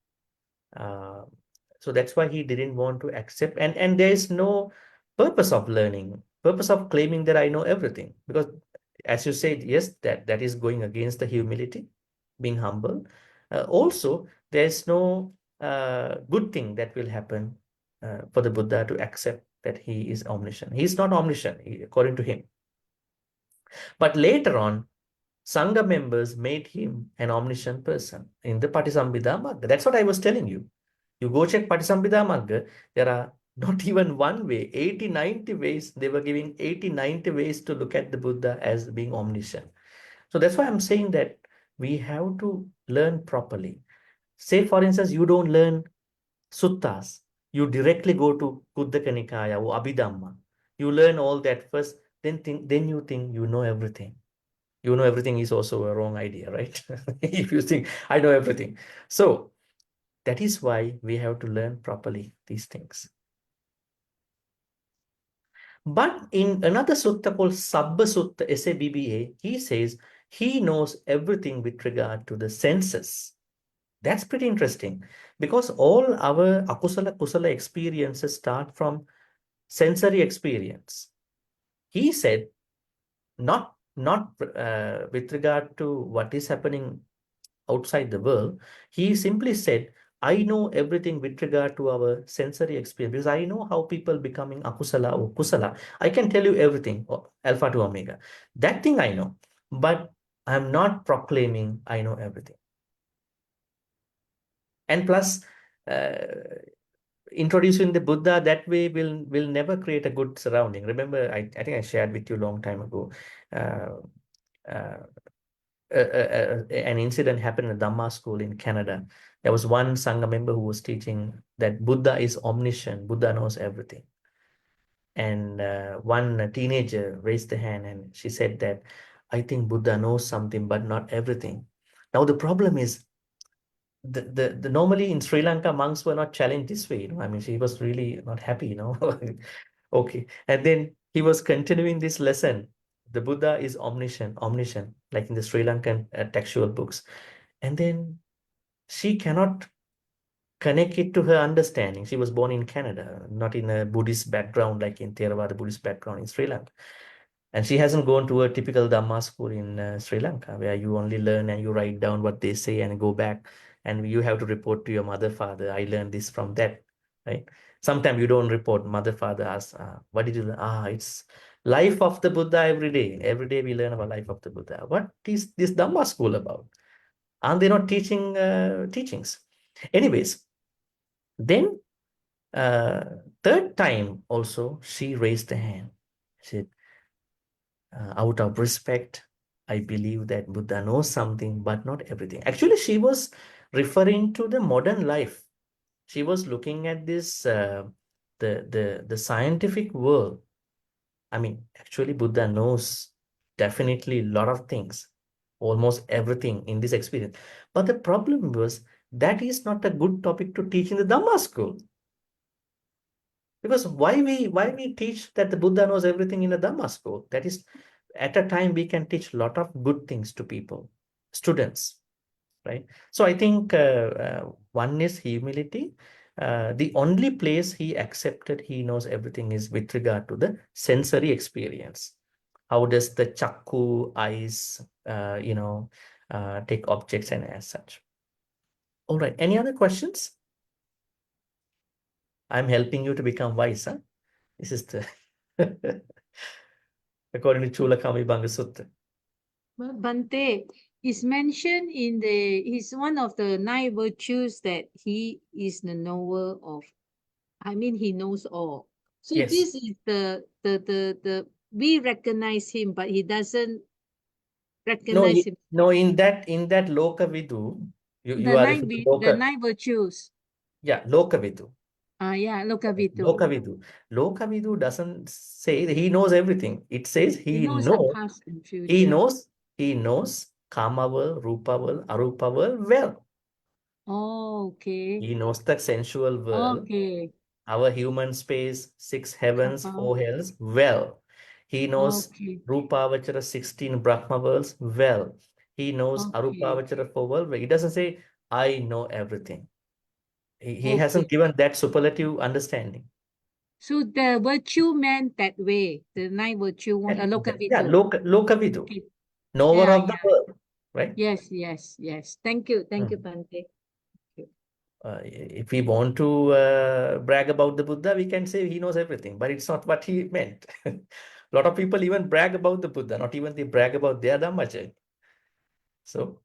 So So that's why he didn't want to accept. And there is no purpose of learning, purpose of claiming that I know everything. Because as you said, yes, that is going against the humility, being humble. Also, there's no good thing that will happen for the Buddha to accept that he is omniscient. He's not omniscient, according to him. But later on, Sangha members made him an omniscient person in the Patisambhidamagga. That's what I was telling you. You go check Patisambhidamagga, there are not even one way, 80, 90 ways. They were giving 80, 90 ways to look at the Buddha as being omniscient. So that's why I'm saying that we have to learn properly. Say, for instance, you don't learn suttas. You directly go to Kuddaka Nikaya or Abhidhamma. You learn all that first, then you think you know everything. You know everything is also a wrong idea, right? If you think I know everything. So that is why we have to learn properly these things. But in another sutta called Sabba Sutta, SABBA, he says he knows everything with regard to the senses. That's pretty interesting because all our akusala kusala experiences start from sensory experience. He said, not with regard to what is happening outside the world. He simply said, I know everything with regard to our sensory experience because I know how people becoming akusala or kusala. I can tell you everything, alpha to omega. That thing I know, but I'm not proclaiming I know everything. And plus, introducing the Buddha that way will never create a good surrounding. Remember, I think I shared with you a long time ago. An incident happened in the Dhamma school in Canada. There was one Sangha member who was teaching that Buddha is omniscient. Buddha knows everything. And one teenager raised the hand and she said that, I think Buddha knows something, but not everything. Now, the problem is the normally in Sri Lanka, monks were not challenged this way. I mean, she was really not happy, Okay. And then he was continuing this lesson. The Buddha is omniscient, like in the Sri Lankan textual books. And then she cannot connect it to her understanding. She was born in Canada, not in a Buddhist background, like in Theravada Buddhist background in Sri Lanka. And she hasn't gone to a typical Dhamma school in Sri Lanka, where you only learn and you write down what they say and go back. And you have to report to your mother, father, I learned this from that, right? Sometimes you don't report, mother, father asks, what did you learn? It's life of the Buddha every day. Every day we learn about life of the Buddha. What is this Dhamma school about? Aren't they not teaching teachings? Anyways, then third time also, she raised the hand. She said, out of respect, I believe that Buddha knows something, but not everything. Actually, she was referring to the modern life. She was looking at this, the scientific world. I mean, actually, Buddha knows definitely a lot of things, almost everything in this experience. But the problem was that is not a good topic to teach in the Dhamma school. Because why we teach that the Buddha knows everything in a Dhamma school? That is, at a time we can teach a lot of good things to people, students, right? So I think one is humility. The only place he accepted he knows everything is with regard to the sensory experience. How does the chakku, eyes, take objects and as such. All right, any other questions? I'm helping you to become wise, huh? This is the according to Cūḻakammavibhaṅga Sutta. But Bhante is mentioned in he's one of the 9 virtues that he is the knower of. I mean, he knows all. So Yes. this is the we recognize him, but he doesn't recognize him. No, in that Lokavidu, you are referring to The 9 virtues. Yeah, Lokavidu. Yeah, Lokavidu. Lokavidu. Lokavidu doesn't say that he knows everything. It says He knows the past and future. he knows Kama world, Rupa world, Arupa world well. Oh, okay. He knows the sensual world, Okay. our human space, 6 heavens, Uh-huh. 4 hells well. He knows Okay. Rupavachara 16 Brahma worlds well. He knows Okay. Arupavachara 4 world well. He doesn't say, I know everything. He hasn't Okay. given that superlative understanding. So the virtue meant that way, the 9 virtue, Yeah, Lokavidu. Lokavidu, Okay. knower Yeah, of the world, right? Yes, yes, yes. Thank you, Bhante. If we want to brag about the Buddha, we can say he knows everything, but it's not what he meant. A lot of people even brag about the Buddha, not even they brag about their Dhamma journey. So,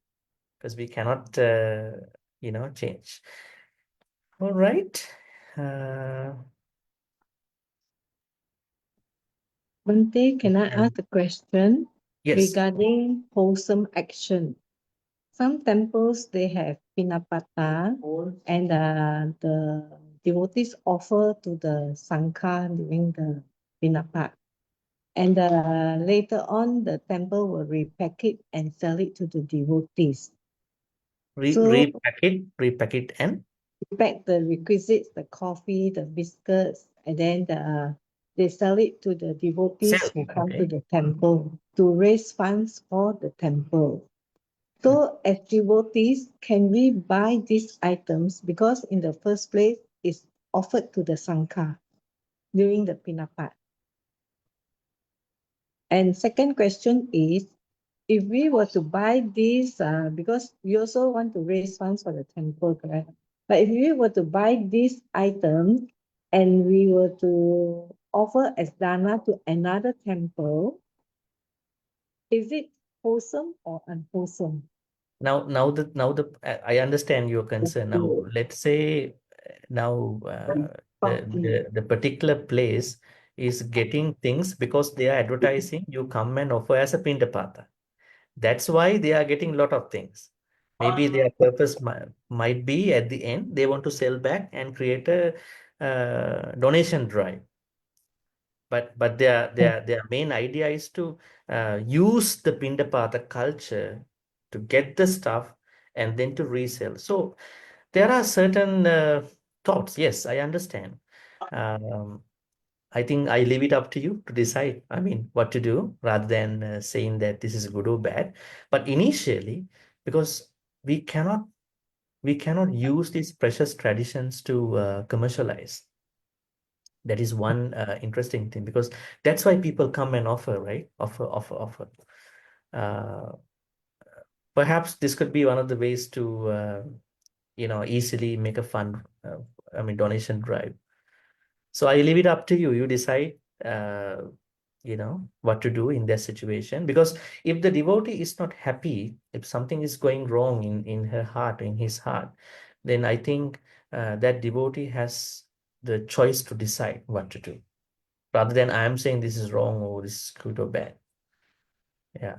because we cannot, change. All right. Bhante, can I ask a question Yes. regarding wholesome action? Some temples, they have pinapata and the devotees offer to the Sangha during the pinapat. And later on, the temple will repack it and sell it to the devotees. So Repack it and pack the requisites, the coffee, the biscuits, and then they sell it to the devotees sell. who come to Okay. the temple to raise funds for the temple. So as devotees, can we buy these items? Because in the first place, it's offered to the Sangha during the Pinapat. And second question is, if we were to buy these, because we also want to raise funds for the temple, correct? But if we were to buy these items and we were to offer as dana to another temple, is it wholesome or unwholesome? Now I understand your concern. Now, let's say the particular place is getting things because they are advertising. You come and offer as a pindapata. That's why they are getting a lot of things. Maybe their purpose might be at the end they want to sell back and create a donation drive. But their main idea is to use the pindapata culture to get the stuff and then to resell. So there are certain thoughts. Yes, I understand. I think I leave it up to you to decide, I mean, what to do rather than saying that this is good or bad. But initially, because we cannot use these precious traditions to commercialize. That is one interesting thing, because that's why people come and offer, right? Offer. Uh, Perhaps this could be one of the ways to, easily make a fund, donation drive. So I leave it up to you. You decide, what to do in that situation. Because if the devotee is not happy, if something is going wrong in her heart, in his heart, then I think that devotee has the choice to decide what to do, rather than I'm saying this is wrong or this is good or bad. Yeah.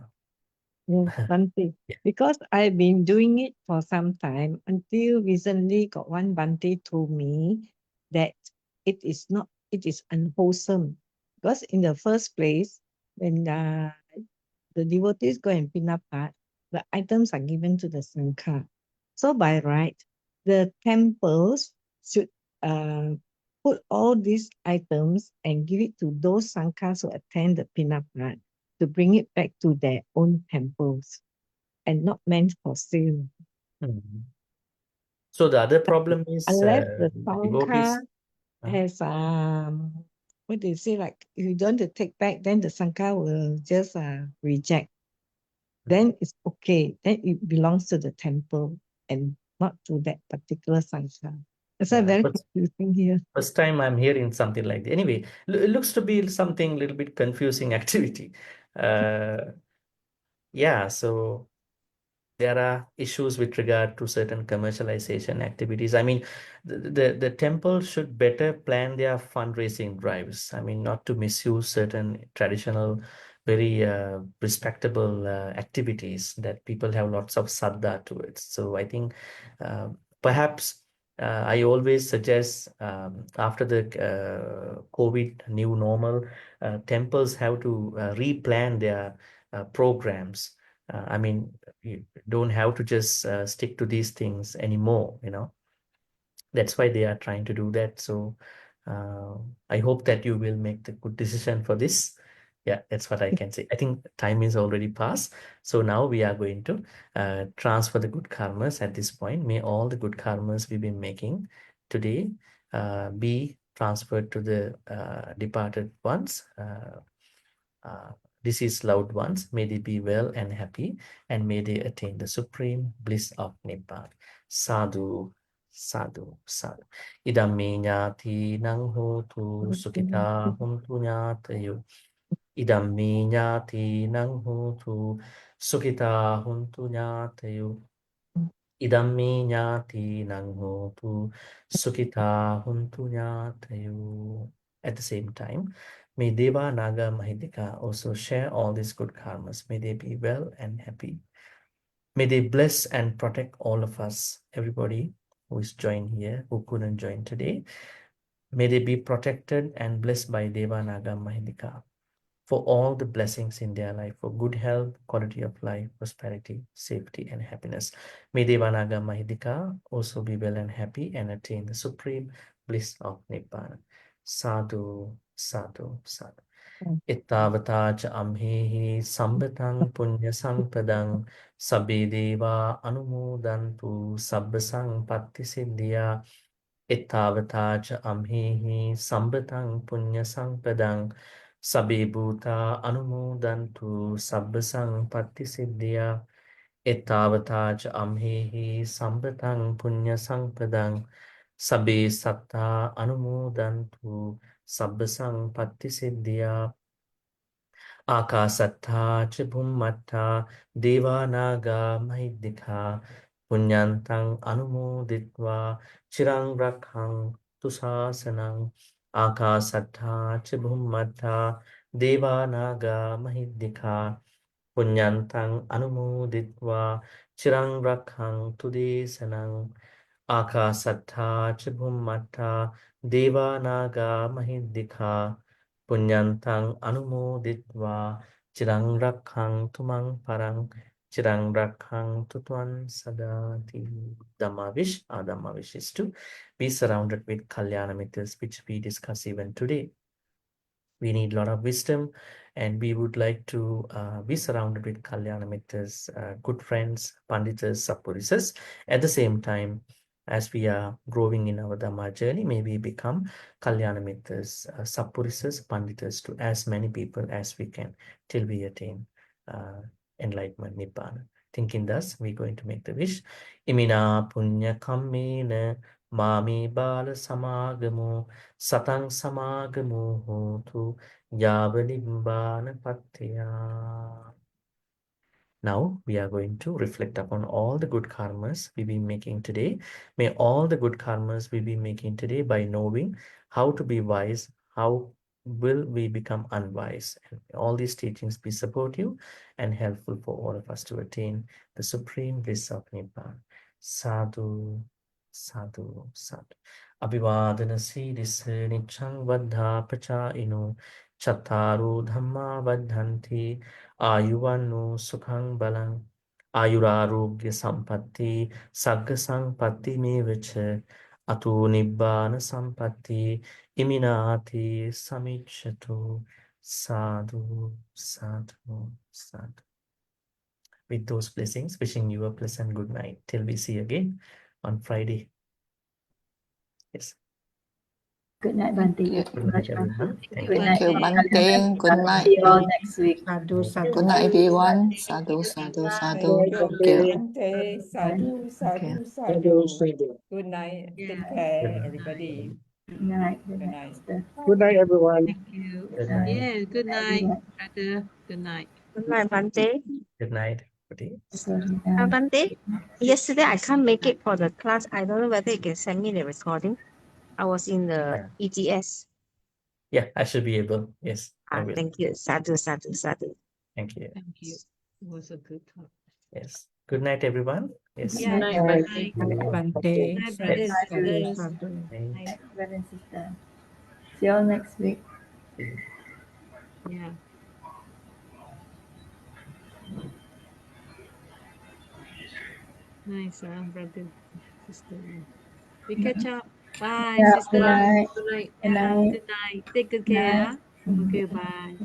Yes, Bhante. Yeah. Because I've been doing it for some time until recently got one Bhante told me that it is unwholesome. Because in the first place, when the devotees go and pinapat, the items are given to the Sangha. So by right, the temples should put all these items and give it to those Sanghas who attend the pinapat to bring it back to their own temples and not meant for sale. Mhm. So the other problem is Unless the devotees. Sangha has what do you say, like if you don't want to take back, then the Sangha will just reject. Then it's okay. Then it belongs to the temple and not to that particular Sangha. It's Yeah, very but confusing here. first time I'm hearing something like that. Anyway, it looks to be something a little bit confusing activity. Yeah, so there are issues with regard to certain commercialization activities. I mean, the temple should better plan their fundraising drives. I mean, not to misuse certain traditional, very respectable activities that people have lots of saddha to it. So I think perhaps I always suggest after the COVID new normal, temples have to replan their programs. I mean, you don't have to just stick to these things anymore, That's why they are trying to do that. So I hope that you will make the good decision for this. Yeah, that's what I can say. I think time is already past. So now we are going to transfer the good karmas at this point. May all the good karmas we've been making today be transferred to the departed ones, deceased loved ones. May they be well and happy, and may they attain the supreme bliss of Nibbana. Sadhu, sadhu, sadhu. Idam me ñāti nang hotu sukhita huntu ñātayo. Idam me ñāti nang hotu sukhita huntu ñātayo. Idam me ñāti nang hotu sukhita huntu ñātayo. At the same time, may Deva Naga Mahidika also share all these good karmas. May they be well and happy. May they bless and protect all of us, everybody who is joined here, who couldn't join today. May they be protected and blessed by Deva Naga Mahidika for all the blessings in their life, for good health, quality of life, prosperity, safety, and happiness. May Deva Naga Mahidika also be well and happy and attain the supreme bliss of Nibbana. Sadhu, sadhu, sadhu. Ittavata cha amhehi sambhatang punya sampadang sabbe deva anumodantu sabba sampatti siddhya. Ittavata cha amhehi sambhatang punya sampadang sabbe bhuta anumodantu sabba sampatti siddhya. Ittavata cha amhehi sambhatang punya sampadang sabbe satta anumodantu sabba sampatti siddhya. Akasattha ca bhummattha devanaga mahidika punyantang anumoditva chirang rakhang tusasanang. Akasattha ca bhummattha devanaga mahidika punyantang anumoditva chirang rakhang tudesanang. Akasattha ca bhummattha devanaga mahidika punyantang anumoditva chirang rakhang tumang parang chirang rakhang tutuan sadati. Dhammavish, our Dhammavish is to be surrounded with Kalyana Mitras, which we discuss even today. We need a lot of wisdom, and we would like to be surrounded with Kalyana Mitras, good friends, Panditas, Sappurisas. At the same time, as we are growing in our Dhamma journey, may we become Kalyana Mitras, Sappurisas, Panditas to as many people as we can till we attain enlightenment, Nibbana. Thinking thus, we're going to make the wish. Imina punya kammena mami bala samagamo satang samagamo hotu yavanibbana pattaya. Now we are going to reflect upon all the good karmas we've been making today. May all the good karmas we be making today, by knowing how to be wise, how will we become unwise. And all these teachings be supportive and helpful for all of us to attain the supreme bliss of Nibbana. Sadhu, sadhu, sadhu. Abhivadana siddhis niccang vaddha pachayino chattaru dhamma vaddhanti Ayuvanu sukhang balang ayurarogya sampatti sagga sampatti me vicha atu nibbana sampatti iminati samichatu. Sadhu, sadhu, sadhu. With those blessings, wishing you a pleasant good night till we see again on Friday. Yes. Good night, Bhante. Yeah. Thank you much, everyone. Bhante. Thank Good you. night. Thank you, Bhante. Good night. See you all next week. Sadhu, sadhu. Good night, everyone. Sadhu, sadhu, sadhu. Thank you, Thank you. Bhante. Sadhu, Okay. sadhu, sadhu. Good night. Yeah. Take care, Good night. everybody. Good night. Good Good night, night. sister. Good night, everyone. Thank you. Good night. Yeah, good night, Everyone. brother. Good night. Good night, Bhante. Good night, everybody. Bhante, yesterday I can't make it for the class. I don't know whether you can send me the recording. I was in the EGS. Yeah, I should be able. Yes, I will. Thank you. Sadhu, sadhu, sadhu. Thank you. Thank you. It was a good talk. Yes. Good night, everyone. Yes. Yeah, Night, good Bhante. night. Bye, Bhante. Bye, brothers, Yes. Sadhu, sisters. sadhu. Night. Brother and sister. See you all next week. Yeah. Nice, brother, sister. We catch up. Bye, Yeah, sister. good night. Good night. Good night. Good night. Take good Good care. night. Okay, bye.